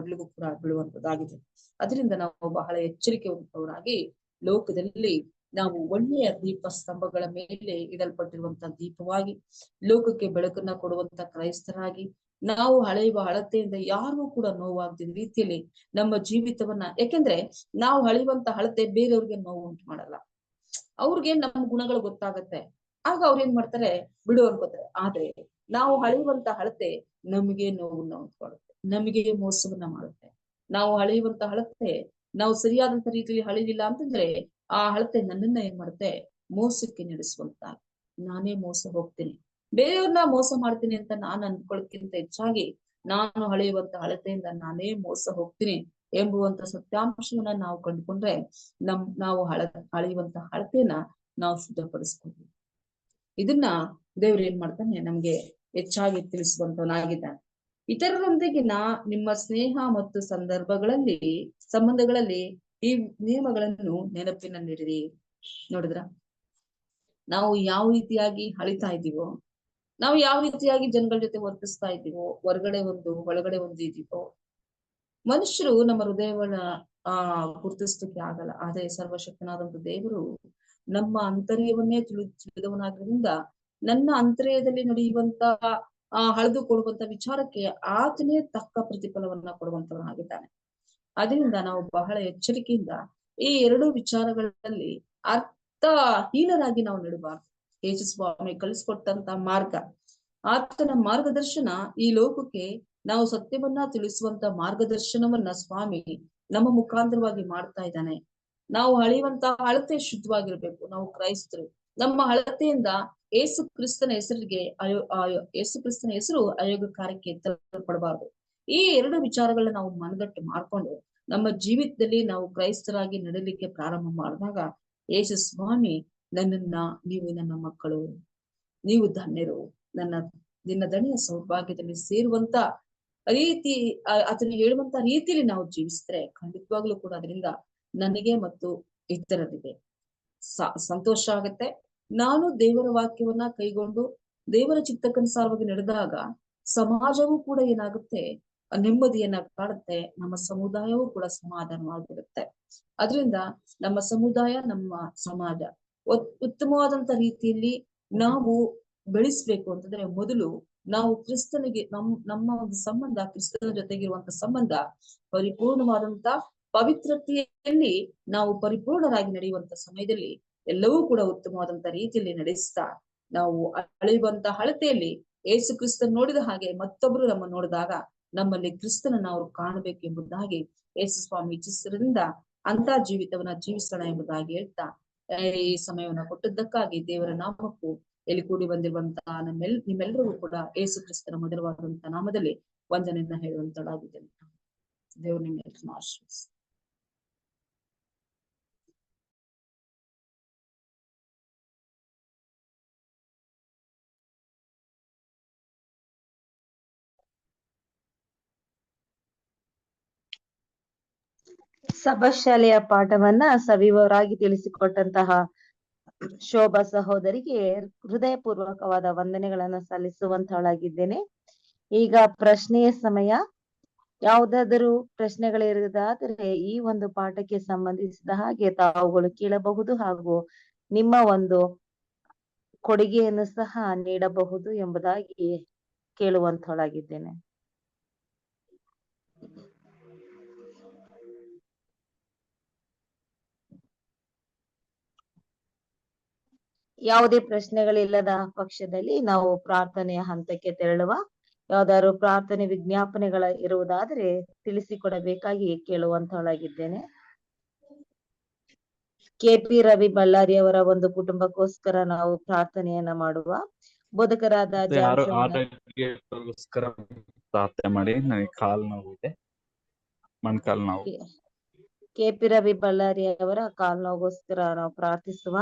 ಬೀಳುವಂತದ್ದಾಗಿದೆ. ಅದರಿಂದ ನಾವು ಬಹಳ ಎಚ್ಚರಿಕೆಯುಳ್ಳವರಾಗಿ ಲೋಕದಲ್ಲಿ ನಾವು ಒಳ್ಳೆಯ ದೀಪ ಸ್ತಂಭಗಳ ಮೇಲೆ ಇಡಲ್ಪಟ್ಟಿರುವಂತಹ ದೀಪವಾಗಿ ಲೋಕಕ್ಕೆ ಬೆಳಕನ್ನ ಕೊಡುವಂತ ಕ್ರೈಸ್ತರಾಗಿ ನಾವು ಅಳೆಯುವ ಅಳತೆಯಿಂದ ಯಾರಿಗೂ ಕೂಡ ನೋವಾಗದ ರೀತಿಯಲ್ಲಿ ನಮ್ಮ ಜೀವಿತವನ್ನ, ಯಾಕೆಂದ್ರೆ ನಾವು ಅಳೆಯುವಂತ ಅಳತೆ ಬೇರೆಯವ್ರಿಗೆ ನೋವು ಉಂಟು ಮಾಡಲ್ಲ. ಅವ್ರಿಗೆ ನಮ್ಮ ಗುಣಗಳು ಗೊತ್ತಾಗತ್ತೆ. ಆಗ ಅವ್ರು ಏನ್ ಮಾಡ್ತಾರೆ, ಬಿಡು ಅನ್ಕೋತಾರೆ. ಆದ್ರೆ ನಾವು ಅಳೆಯುವಂತ ಅಳತೆ ನಮಗೆ ನೋವನ್ನ ಉಂಟುಮಾಡುತ್ತೆ, ನಮಗೆ ಮೋಸವನ್ನ ಮಾಡುತ್ತೆ. ನಾವು ಅಳೆಯುವಂತ ಅಳತೆ ನಾವು ಸರಿಯಾದಂತ ರೀತಿಯಲ್ಲಿ ಅಳಿಲಿಲ್ಲ ಅಂತಂದ್ರೆ ಆ ಅಳತೆ ನನ್ನನ್ನ ಏನ್ ಮಾಡುತ್ತೆ, ಮೋಸಕ್ಕೆ ನಡೆಸುವಂತ. ನಾನೇ ಮೋಸ ಹೋಗ್ತೀನಿ, ಬೇರೆಯವ್ರನ್ನ ಮೋಸ ಮಾಡ್ತೀನಿ ಅಂತ ನಾನು ಅನ್ಕೊಳ್ಳೋಕ್ಕಿಂತ ಹೆಚ್ಚಾಗಿ ನಾನು ಅಳೆಯುವಂತ ಅಳತೆಯಿಂದ ನಾನೇ ಮೋಸ ಹೋಗ್ತೀನಿ ಎಂಬುವಂತ ಸತ್ಯಾಂಶವನ್ನ ನಾವು ಕಂಡುಕೊಂಡ್ರೆ ನಾವು ಅಳೆಯುವಂತ ಅಳತೆನ ನಾವು ಶುದ್ಧಪಡಿಸ್ಕೊಂಡ್ವಿ. ಇದನ್ನ ದೇವ್ರು ಏನ್ ಮಾಡ್ತಾನೆ, ನಮ್ಗೆ ಹೆಚ್ಚಾಗಿ ತಿಳಿಸುವಂತವನಾಗಿದ್ದಾನೆ. ಇತರರೊಂದಿಗಿನ ನಿಮ್ಮ ಸ್ನೇಹ ಮತ್ತು ಸಂಬಂಧಗಳಲ್ಲಿ ಈ ನಿಯಮಗಳನ್ನು ನೆನಪಿನಲ್ಲಿಡಿರಿ. ನೋಡಿದ್ರ, ನಾವು ಯಾವ ರೀತಿಯಾಗಿ ಅಳಿತಾ ಇದ್ದೀವೋ, ನಾವು ಯಾವ ರೀತಿಯಾಗಿ ಜನಗಳ ಜೊತೆ ವರ್ತಿಸ್ತಾ ಇದ್ದೀವೋ, ಹೊರಗಡೆ ಒಂದು ಒಳಗಡೆ ಒಂದು ಇದೀವೋ, ಮನುಷ್ಯರು ನಮ್ಮ ಹೃದಯವನ್ನ ಗುರುತಿಸಲಿಕ್ಕೆ ಆಗಲ್ಲ. ಆದ್ರೆ ಸರ್ವಶಕ್ತನಾದಂತ ದೇವರು ನಮ್ಮ ಅಂತರ್ಯವನ್ನೇ ತಿಳಿದವನಾದ್ರಿಂದ ನನ್ನ ಅಂತರ್ಯದಲ್ಲಿ ನಡೆಯುವಂತ ಹಳೆದು ಕೊಡುವಂತ ವಿಚಾರಕ್ಕೆ ಆತನೇ ತಕ್ಕ ಪ್ರತಿಫಲವನ್ನ ಕೊಡುವಂತವನಾಗಿದ್ದಾನೆ. ಅದರಿಂದ ನಾವು ಬಹಳ ಎಚ್ಚರಿಕೆಯಿಂದ ಈ ಎರಡು ವಿಚಾರಗಳಲ್ಲಿ ಅರ್ಥಹೀನರಾಗಿ ನಾವು ನಡಬಾರ್ದು. ಯೇಸು ಸ್ವಾಮಿ ಕಲಿಸ್ಕೊಟ್ಟಂತ ಮಾರ್ಗ, ಆತನ ಮಾರ್ಗದರ್ಶನ ಈ ಲೋಕಕ್ಕೆ ನಾವು ಸತ್ಯವನ್ನ ತಿಳಿಸುವಂತ ಮಾರ್ಗದರ್ಶನವನ್ನ ಸ್ವಾಮಿ ನಮ್ಮ ಮುಖಾಂತರವಾಗಿ ಮಾಡ್ತಾ ಇದ್ದಾನೆ. ನಾವು ಅಳೆಯುವಂತ ಅಳತೆ ಶುದ್ಧವಾಗಿರ್ಬೇಕು. ನಾವು ಕ್ರೈಸ್ತರು, ನಮ್ಮ ಅಳತೆಯಿಂದ ಯೇಸು ಕ್ರಿಸ್ತನ ಹೆಸರು ಅಯೋಗ್ಯಕಾರಕ್ಕೆ ಎತ್ತಲ್ಪಡಬಾರದು. ಈ ಎರಡು ವಿಚಾರಗಳನ್ನ ನಾವು ಮನದಟ್ಟು ಮಾಡ್ಕೊಂಡು ನಮ್ಮ ಜೀವಿತದಲ್ಲಿ ನಾವು ಕ್ರೈಸ್ತರಾಗಿ ನಡೀಲಿಕ್ಕೆ ಪ್ರಾರಂಭ ಮಾಡಿದಾಗ ಯೇಸು ಸ್ವಾಮಿ ನೀವು ನನ್ನ ಮಕ್ಕಳು, ನೀವು ಧನ್ಯರು, ನಿನ್ನ ದಣಿಯ ಸೌಭಾಗ್ಯದಲ್ಲಿ ಸೇರುವಂತ ರೀತಿ ಅದನ್ನ ಹೇಳುವಂತ ರೀತಿಯಲ್ಲಿ ನಾವು ಜೀವಿಸಿದ್ರೆ ಖಂಡಿತವಾಗ್ಲೂ ಕೂಡ ಅದರಿಂದ ನನಗೆ ಮತ್ತು ಇತರರಿಗೆ ಸಂತೋಷ ಆಗತ್ತೆ. ನಾನು ದೇವರ ವಾಕ್ಯವನ್ನ ಕೈಗೊಂಡು ದೇವರ ಚಿತ್ತಕ್ಕನುಸಾರವಾಗಿ ನಡೆದಾಗ ಸಮಾಜವೂ ಕೂಡ ಏನಾಗುತ್ತೆ, ನೆಮ್ಮದಿಯನ್ನ ಕಾಡುತ್ತೆ. ನಮ್ಮ ಸಮುದಾಯವೂ ಕೂಡ ಸಮಾಧಾನವಾಗಿರುತ್ತೆ. ಅದರಿಂದ ನಮ್ಮ ಸಮುದಾಯ, ನಮ್ಮ ಸಮಾಜ ಉತ್ತಮವಾದಂತ ರೀತಿಯಲ್ಲಿ ನಾವು ಬೆಳೆಸ್ಬೇಕು ಅಂತಂದ್ರೆ ಮೊದಲು ನಾವು ಕ್ರಿಸ್ತನಿಗೆ ನಮ್ಮ ಒಂದು ಸಂಬಂಧ, ಕ್ರಿಸ್ತನ ಜೊತೆಗಿರುವಂತ ಸಂಬಂಧ ಪರಿಪೂರ್ಣವಾದಂತ ಪವಿತ್ರತೆಯಲ್ಲಿ ನಾವು ಪರಿಪೂರ್ಣರಾಗಿ ನಡೆಯುವಂತ ಸಮಯದಲ್ಲಿ ಎಲ್ಲವೂ ಕೂಡ ಉತ್ತಮವಾದಂತ ರೀತಿಯಲ್ಲಿ ನಡೆಸ್ತಾ ನಾವು ಅಳೆಯುವಂತ ಅಳತೆಯಲ್ಲಿ ಯೇಸು ಕ್ರಿಸ್ತನ್ ನೋಡಿದ ಹಾಗೆ ಮತ್ತೊಬ್ರು ನಮ್ಮ ನೋಡಿದಾಗ ನಮ್ಮಲ್ಲಿ ಕ್ರಿಸ್ತನನ್ನ ಅವರು ಕಾಣಬೇಕು ಎಂಬುದಾಗಿ ಯೇಸು ಸ್ವಾಮಿ ಇಚ್ಛಿಸಿದ್ರಿಂದ ಅಂತ ಜೀವಿತವನ್ನ ಜೀವಿಸೋಣ ಎಂಬುದಾಗಿ ಹೇಳ್ತಾ ಈ ಸಮಯವನ್ನ ಕೊಟ್ಟದ್ದಕ್ಕಾಗಿ ದೇವರ ನಾಮಕ್ಕೂ ಎಲ್ಲಿ ಕೂಡಿ ಬಂದಿರುವಂತಹ ನಿಮ್ಮೆಲ್ಲರಿಗೂ ಕೂಡ ಯೇಸು ಕ್ರಿಸ್ತನ ಮಧುರವಾದಂತಹ ನಾಮದಲ್ಲಿ ವಂದನೆಯನ್ನ ಹೇಳುವಂತಳಾಗಿದ್ದೇನೆ. ದೇವರು ನಿಮ್ಮೆಲ್ಲರನ್ನು ಆಶೀರ್ವದಿಸಲಿ. ಸಭಾಶಾಲೆಯ ಪಾಠವನ್ನ ಸವಿವರಾಗಿ ತಿಳಿಸಿಕೊಟ್ಟಂತಹ ಶೋಭಾ ಸಹೋದರಿಗೆ ಹೃದಯಪೂರ್ವಕವಾದ ವಂದನೆಗಳನ್ನು ಸಲ್ಲಿಸುವಂತವಳಾಗಿದ್ದೇನೆ. ಈಗ ಪ್ರಶ್ನೆಯ ಸಮಯ. ಯಾವುದಾದರೂ ಪ್ರಶ್ನೆಗಳಿರುವುದಾದರೆ ಈ ಒಂದು ಪಾಠಕ್ಕೆ ಸಂಬಂಧಿಸಿದ ಹಾಗೆ ತಾವುಗಳು ಕೇಳಬಹುದು ಹಾಗೂ ನಿಮ್ಮ ಒಂದು ಕೊಡುಗೆಯನ್ನು ಸಹ ನೀಡಬಹುದು ಎಂಬುದಾಗಿ ಕೇಳುವಂತವಳಾಗಿದ್ದೇನೆ. ಯಾವುದೇ ಪ್ರಶ್ನೆಗಳಿಲ್ಲದ ಪಕ್ಷದಲ್ಲಿ ನಾವು ಪ್ರಾರ್ಥನೆಯ ಹಂತಕ್ಕೆ ತೆರಳುವ. ಯಾವ್ದಾದ್ರು ಪ್ರಾರ್ಥನೆ ವಿಜ್ಞಾಪನೆಗಳ ಇರುವುದಾದರೆ ತಿಳಿಸಿಕೊಡಬೇಕಾಗಿ ಕೇಳುವಂತವಳಾಗಿದ್ದೇನೆ. KP ರವಿ ಬಳ್ಳಾರಿ ಅವರ ಒಂದು ಕುಟುಂಬಕ್ಕೋಸ್ಕರ ನಾವು ಪ್ರಾರ್ಥನೆಯನ್ನ ಮಾಡುವ. ಬೋಧಕರಾದ ಆರೋಗ್ಯಕ್ಕೋಸ್ಕರ ಪ್ರಾರ್ಥನೆ ಮಾಡಿ. ನನಗೆ ಕಾಲು ನೋವಿದೆ, ಮೊಣಕಾಲು ನೋವು. KP ರವಿ ಬಳ್ಳಾರಿ ಅವರ ಕಾಲು ನೋವಿಗೋಸ್ಕರ ನಾವು ಪ್ರಾರ್ಥಿಸುವ.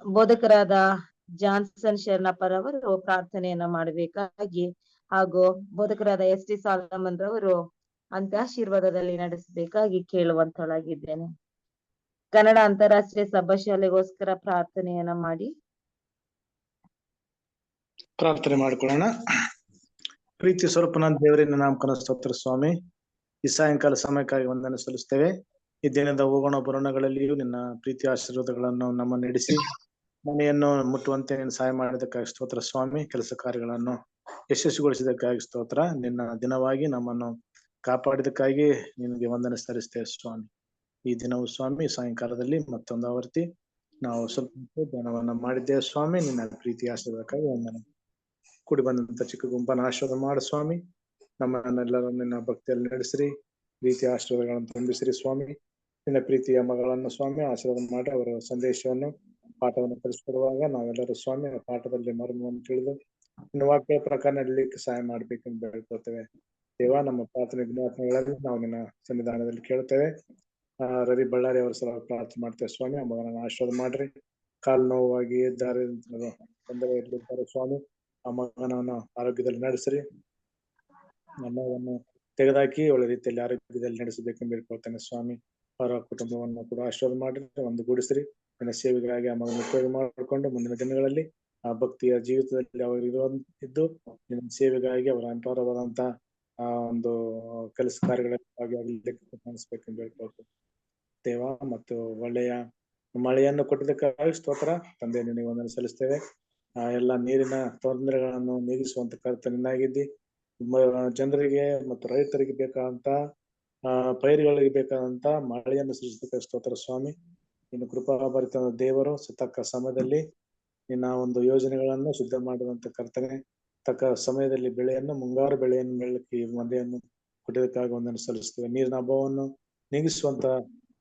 ಬೋಧಕರಾದ ಜಾನ್ಸನ್ ಶರಣಪ್ಪರವರು ಪ್ರಾರ್ಥನೆಯನ್ನ ಮಾಡಬೇಕಾಗಿ ಹಾಗೂ ಬೋಧಕರಾದ ST ಸಾಲಮನ್ ರವರು ಅಂತ್ಯಾಶೀರ್ವಾದದಲ್ಲಿ ನಡೆಸಬೇಕಾಗಿ ಕೇಳುವಂತವಳಾಗಿದ್ದೇನೆ. ಕನ್ನಡ ಅಂತಾರಾಷ್ಟ್ರೀಯ ಸಭಾಶಾಲೆಗೋಸ್ಕರ ಪ್ರಾರ್ಥನೆಯನ್ನ ಮಾಡಿ. ಪ್ರಾರ್ಥನೆ ಮಾಡಿಕೊಳ್ಳೋಣ. ಪ್ರೀತಿ ಸ್ವರೂಪನಾದ ದೇವರಿನ ನಾಮಕನ ಸ್ತೋತ್ರ ಸ್ವಾಮಿ. ಈ ಸಾಯಂಕಾಲ ಸಮಯಕ್ಕಾಗಿ ವಂದನೆ ಸಲ್ಲಿಸ್ತೇವೆ. ಈ ದಿನದ ಹೋಗೋಣ ಬರೋಣಗಳಲ್ಲಿಯೂ ನಿನ್ನ ಪ್ರೀತಿ ಆಶೀರ್ವಾದಗಳನ್ನು ನಮ್ಮ ನಡೆಸಿ ಮನೆಯನ್ನು ಮುಟ್ಟುವಂತೆ ನೀನು ಸಹಾಯ ಮಾಡಿದಕ್ಕಾಗಿ ಸ್ತೋತ್ರ ಸ್ವಾಮಿ. ಕೆಲಸ ಕಾರ್ಯಗಳನ್ನು ಯಶಸ್ವಿಗೊಳಿಸಿದಕ್ಕಾಗಿ ಸ್ತೋತ್ರ. ನಿನ್ನ ದಿನವಾಗಿ ನಮ್ಮನ್ನು ಕಾಪಾಡಿದಕ್ಕಾಗಿ ನಿನಗೆ ವಂದನೆ ಸಲ್ಲಿಸ್ತೇವೆ ಸ್ವಾಮಿ. ಈ ದಿನವು ಸ್ವಾಮಿ ಸಾಯಂಕಾಲದಲ್ಲಿ ಮತ್ತೊಂದು ಆವರ್ತಿ ನಾವು ಸ್ವಲ್ಪ ಧ್ಯಾನವನ್ನ ಮಾಡಿದ್ದೇವೆ ಸ್ವಾಮಿ. ನಿನ್ನ ಪ್ರೀತಿ ಆಶೀರ್ವಾದಕ್ಕಾಗಿ ವಂದನೆ. ಕೂಡಿ ಬಂದಂತ ಚಿಕ್ಕ ಗುಂಪನ್ನು ಆಶೀರ್ವಾದ ಮಾಡು ಸ್ವಾಮಿ. ನಮ್ಮನ್ನೆಲ್ಲರೂ ನಿನ್ನ ಭಕ್ತಿಯಲ್ಲಿ ನಡೆಸಿರಿ, ಪ್ರೀತಿಯ ಆಶೀರ್ವಾದಗಳನ್ನು ತುಂಬಿಸಿರಿ ಸ್ವಾಮಿ. ನಿನ್ನ ಪ್ರೀತಿಯ ಮಗಳನ್ನು ಸ್ವಾಮಿ ಆಶೀರ್ವಾದ ಮಾಡಿ ಅವರ ಸಂದೇಶವನ್ನು ಪಾಠವನ್ನು ಕಲಿಸಿಕೊಡುವಾಗ ನಾವೆಲ್ಲರೂ ಸ್ವಾಮಿ ಆ ಪಾಠದಲ್ಲಿ ಮರ್ಮವನ್ನು ತಿಳಿದು ನಿನ್ನ ವಾಕ್ಯ ಪ್ರಕಾರ ನಡೀಲಿಕ್ಕೆ ಸಹಾಯ ಮಾಡ್ಬೇಕೆಂದು ಬೇಡ್ಕೊಳ್ತೇವೆ ದೇವ. ನಮ್ಮ ಪ್ರಾರ್ಥನೆ ವಿಜ್ಞಾಪನೆಗಳಲ್ಲಿ ನಾವು ನಿನ್ನ ಸನ್ನಿಧಾನದಲ್ಲಿ ಕೇಳ್ತೇವೆ. ರವಿ ಬಳ್ಳಾರಿ ಅವರ ಸಲ ಪ್ರಾರ್ಥನೆ ಮಾಡ್ತೇವೆ ಸ್ವಾಮಿ. ಆ ಮಗನನ್ನು ಆಶೀರ್ವಾದ ಮಾಡ್ರಿ. ಕಾಲು ನೋವಾಗಿ ಇದ್ದಾರೆ, ತೊಂದರೆಯಲ್ಲಿದ್ದಾರೆ ಸ್ವಾಮಿ. ಆ ಮಗನನ್ನು ಆರೋಗ್ಯದಲ್ಲಿ ನಡೆಸಿರಿ. ನಮ್ಮವನ್ನು ತೆಗೆದಾಕಿ ಒಳ್ಳೆ ರೀತಿಯಲ್ಲಿ ಆರೋಗ್ಯದಲ್ಲಿ ನಡೆಸಬೇಕೆಂದು ಬೇಡ್ಕೊಳ್ತೇನೆ ಸ್ವಾಮಿ. ಅವರ ಕುಟುಂಬವನ್ನು ಕೂಡ ಆಶೀರ್ವಾದ ಮಾಡಿ ಒಂದುಗೂಡಿಸಿರಿ. ನಿನ್ನ ಸೇವೆಗಾಗಿ ಆ ಮಗನ ಉಪಯೋಗ ಮಾಡಿಕೊಂಡು ಮುಂದಿನ ದಿನಗಳಲ್ಲಿ ಆ ಭಕ್ತಿಯ ಜೀವಿತದಲ್ಲಿ ಅವರು ಇದ್ದು ನಿನ್ನ ಸೇವೆಗಾಗಿ ಅವರ ಅಪಾರವಾದಂತಹ ಒಂದು ಕೆಲಸ ಕಾರ್ಯಗಳಲ್ಲಿ ಭಾಗಿಯಾಗಲಿಕ್ಕೆ ಕಾಣಿಸ್ಬೇಕೆಂದು ಹೇಳ್ಕೊಳ್ತೇವೆ ದೇವ. ಮತ್ತು ಒಳ್ಳೆಯ ಮಳೆಯನ್ನು ಕೊಟ್ಟಿದ್ದಕ್ಕಾಗಿ ಸ್ತೋತ್ರ ತಂದೆ, ನಿನಗೆ ವಂದನೆ ಸಲ್ಲಿಸ್ತೇವೆ. ಎಲ್ಲ ನೀರಿನ ತೊಂದರೆಗಳನ್ನು ನೀಗಿಸುವಂತ ಕರ್ತವ್ಯ ನಿನ್ನಾಗಿದ್ದಿ. ಜನರಿಗೆ ಮತ್ತು ರೈತರಿಗೆ ಬೇಕಾದಂತ ಪೈರುಗಳಿಗೆ ಬೇಕಾದಂತ ಮಳೆಯನ್ನು ಸೃಷ್ಟಿಸಿದ ಸ್ತೋತ್ರ ಸ್ವಾಮಿ. ಇನ್ನು ಕೃಪಾಭರಿತ ದೇವರು ತಕ್ಕ ಸಮಯದಲ್ಲಿ ನಿನ್ನ ಒಂದು ಯೋಜನೆಗಳನ್ನು ಸಿದ್ಧ ಮಾಡುವಂತ ಕರ್ತನೆ, ತಕ್ಕ ಸಮಯದಲ್ಲಿ ಬೆಳೆಯನ್ನು ಮುಂಗಾರು ಬೆಳೆಯನ್ನು ಬೆಳಲಿಕ್ಕೆ ಮಳೆಯನ್ನು ಕೊಟ್ಟಿದ್ದಕ್ಕಾಗಿ ಒಂದನ್ನು ಸಲ್ಲಿಸ್ತೇವೆ. ನೀರಿನ ಅಭಾವವನ್ನು ನೀಗಿಸುವಂತ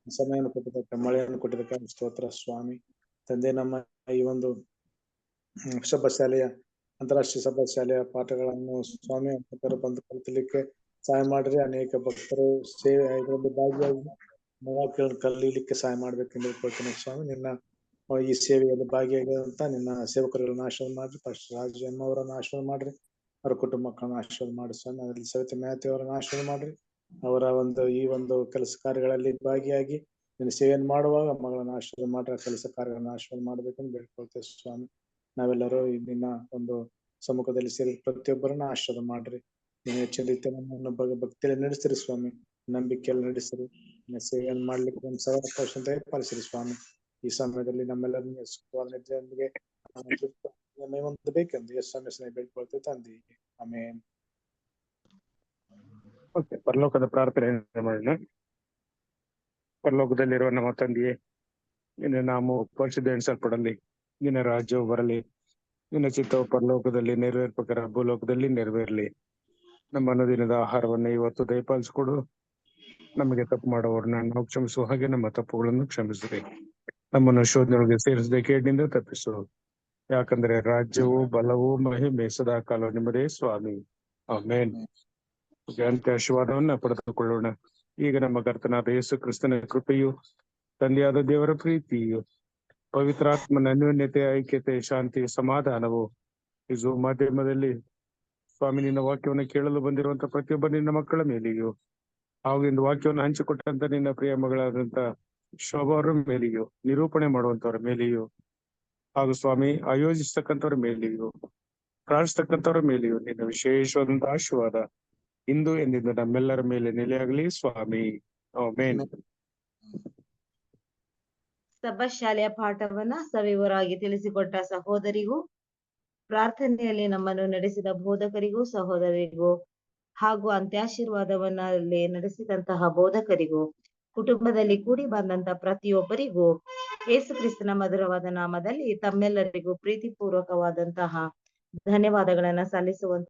ಸಮಯವನ್ನು ಕೊಟ್ಟಿದ್ದಕ್ಕೆ ಮಳೆಯನ್ನು ಕೊಟ್ಟಿದ್ದಕ್ಕಾಗಿ ಸ್ತೋತ್ರ ಸ್ವಾಮಿ. ತಂದೆ, ನಮ್ಮ ಈ ಒಂದು ಸಭಾಶಾಲೆಯ ಅಂತಾರಾಷ್ಟ್ರೀಯ ಸಭಾಶಾಲೆಯ ಪಾಠಗಳನ್ನು ಸ್ವಾಮಿ ಬಂದು ಕಲಿಸಲಿಕ್ಕೆ ಸಹಾಯ ಮಾಡ್ರಿ. ಅನೇಕ ಭಕ್ತರು ಸೇವೆ ಇದರಲ್ಲಿ ಭಾಗಿಯಾಗಿ ಕಲೀಲಿಕ್ಕೆ ಸಹಾಯ ಮಾಡ್ಬೇಕೆಂದು ಹೇಳ್ಕೊಳ್ತೇನೆ ಸ್ವಾಮಿ. ನಿನ್ನ ಈ ಸೇವೆಯಲ್ಲಿ ಭಾಗಿಯಾಗಿರುವಂತ ನಿನ್ನ ಸೇವಕರುಗಳನ್ನ ಆಶೀರ್ವಾದ ಮಾಡ್ರಿ. ಫಸ್ಟ್ ರಾಜ ಅವರನ್ನ ಆಶೀರ್ವಾದ ಮಾಡ್ರಿ. ಅವರ ಕುಟುಂಬಕ್ಕನ್ನ ಆಶೀರ್ವಾದ ಮಾಡಿ ಸ್ವಾಮಿ. ಅದರಲ್ಲಿ ಸವಿತಾ ಮ್ಯಾಥ್ಯೂ ಅವರನ್ನ ಆಶೀರ್ವಾದ ಮಾಡ್ರಿ. ಅವರ ಈ ಒಂದು ಕೆಲಸ ಕಾರ್ಯಗಳಲ್ಲಿ ಭಾಗಿಯಾಗಿ ನಿನ್ನ ಸೇವೆಯನ್ನು ಮಾಡುವಾಗ ಮಗಳನ್ನ ಆಶೀರ್ವಾದ ಮಾಡ್ರಿ. ಕೆಲಸ ಕಾರ್ಯಗಳನ್ನ ಆಶೀರ್ವಾದ ಮಾಡ್ಬೇಕಂತ ಬೇಡ್ಕೊಳ್ತೇವೆ ಸ್ವಾಮಿ. ನಾವೆಲ್ಲರೂ ನಿನ್ನ ಒಂದು ಸಮ್ಮುಖದಲ್ಲಿ ಸೇರಿ ಪ್ರತಿಯೊಬ್ಬರನ್ನ ಆಶೀರ್ವಾದ ಮಾಡ್ರಿ. ನೀವು ಹೆಚ್ಚಿನ ರೀತಿಯ ನಮ್ಮನ್ನು ಭಕ್ತಿಯಲ್ಲಿ ನಡೆಸಿರಿ ಸ್ವಾಮಿ. ನಂಬಿಕೆಯಲ್ಲಿ ನಡೆಸಿರಿ. ನಿನ್ನ ಸೇವೆಯನ್ನು ಮಾಡ್ಲಿಕ್ಕೆ ಒಂದು ಸವಕಾಶ ಪಾಲಿಸಿರಿ ಸ್ವಾಮಿ. ಈ ಸಮಯದಲ್ಲಿ ನಮ್ಮೆಲ್ಲರನ್ನು ನಿದ್ರೆಯೊಂದಿಗೆ ಹೊಂದಬೇಕೆಂದು ಯೇಸುವಿನ ಬೇಡ್ಕೊಳ್ತೇವೆ ತಂದೆ, ಆಮೆನ್. ಪರಲೋಕದ ಪ್ರಾರ್ಥನೆ ಮಾಡೋಣ. ಪರಲೋಕದಲ್ಲಿರುವ ನಮ್ಮ ತಂದೆಯೇ, ನಿನ್ನ ನಾಮವು ಪರಿಶುದ್ಧ ಎಣಿಸಲ್ಪಡಲಿ. ನಿನ್ನ ರಾಜ್ಯವು ಬರಲಿ. ನಿನ್ನ ಚಿತ್ತವು ಪರಲೋಕದಲ್ಲಿ ನೆರವೇರ್ಪಕರ ಭೂಲೋಕದಲ್ಲಿ ನೆರವೇರಲಿ. ನಮ್ಮ ಅನುದಿನದ ಆಹಾರವನ್ನು ಇವತ್ತು ದಯಪಾಲಿಸಿಕೊಡು. ನಮಗೆ ತಪ್ಪು ಮಾಡುವವರನ್ನ ನಾವು ಕ್ಷಮಿಸುವ ಹಾಗೆ ನಮ್ಮ ತಪ್ಪುಗಳನ್ನು ಕ್ಷಮಿಸಿರಿ. ನಮ್ಮನ್ನು ಶೋಧನೆಯೊಳಗೆ ಸೇರಿಸದೆ ಕೇಡಿನಿಂದ ತಪ್ಪಿಸು. ಯಾಕಂದ್ರೆ ರಾಜ್ಯವು ಬಲವು ಮಹಿಮೆ ಸದಾ ಕಾಲ ನಿಮ್ಮದೇ ಸ್ವಾಮಿ, ಆಮೆನ್. ಅಂತ್ಯ ಆಶೀರ್ವಾದವನ್ನ ಪಡೆದುಕೊಳ್ಳೋಣ. ಈಗ ನಮ್ಮ ಕರ್ತನಾದ ಯೇಸು ಕ್ರಿಸ್ತನ ಕೃಪೆಯು, ತಂದೆಯಾದ ದೇವರ ಪ್ರೀತಿಯು, ಪವಿತ್ರಾತ್ಮನ ಅನ್ಯೋನ್ಯತೆ, ಐಕ್ಯತೆ, ಶಾಂತಿ, ಸಮಾಧಾನವು ಇದು ಮಾಧ್ಯಮದಲ್ಲಿ ಸ್ವಾಮಿ ನಿನ್ನ ವಾಕ್ಯವನ್ನು ಕೇಳಲು ಬಂದಿರುವಂತ ಪ್ರತಿಯೊಬ್ಬ ನಿನ್ನ ಮಕ್ಕಳ ಮೇಲೆಯೂ, ಹಾಗೂ ಇಂದು ವಾಕ್ಯವನ್ನು ಹಂಚಿಕೊಟ್ಟಂತ ನಿನ್ನ ಪ್ರಿಯ ಮಗಳಾದಂತ ಶೋಭಾವರ ಮೇಲೆಯೂ, ನಿರೂಪಣೆ ಮಾಡುವಂತವ್ರ ಮೇಲೆಯೂ, ಹಾಗೂ ಸ್ವಾಮಿ ಆಯೋಜಿಸ್ತಕ್ಕಂಥವ್ರ ಮೇಲೆಯೂ, ಪ್ರಾರ್ಥಿಸ್ತಕ್ಕಂಥವ್ರ ಮೇಲೆಯೂ ನಿನ್ನ ವಿಶೇಷವಾದಂತ ಆಶೀರ್ವಾದ ಇಂದು ಎಂದಿದ್ದು ನಮ್ಮೆಲ್ಲರ ಮೇಲೆ ನೆಲೆಯಾಗಲಿ ಸ್ವಾಮಿ, ಆಮೆನ್. ಸಭಾಶಾಲೆಯ ಪಾಠವನ್ನ ಸವಿವರಾಗಿ ತಿಳಿಸಿಕೊಟ್ಟ ಸಹೋದರಿಗೂ, ಪ್ರಾರ್ಥನೆಯಲ್ಲಿ ನಮ್ಮನ್ನು ನಡೆಸಿದ ಬೋಧಕರಿಗೂ ಸಹೋದರಿಗೂ, ಹಾಗೂ ಅಂತ್ಯಾಶೀರ್ವಾದವನ್ನಲ್ಲಿ ನಡೆಸಿದಂತಹ ಬೋಧಕರಿಗೂ, ಕುಟುಂಬದಲ್ಲಿ ಕೂಡಿ ಬಂದಂತ ಪ್ರತಿಯೊಬ್ಬರಿಗೂ ಯೇಸು ಕ್ರಿಸ್ತನ ಮಧುರವಾದ ನಾಮದಲ್ಲಿ ತಮ್ಮೆಲ್ಲರಿಗೂ ಪ್ರೀತಿಪೂರ್ವಕವಾದಂತಹ ಧನ್ಯವಾದಗಳನ್ನ ಸಲ್ಲಿಸುವಂತ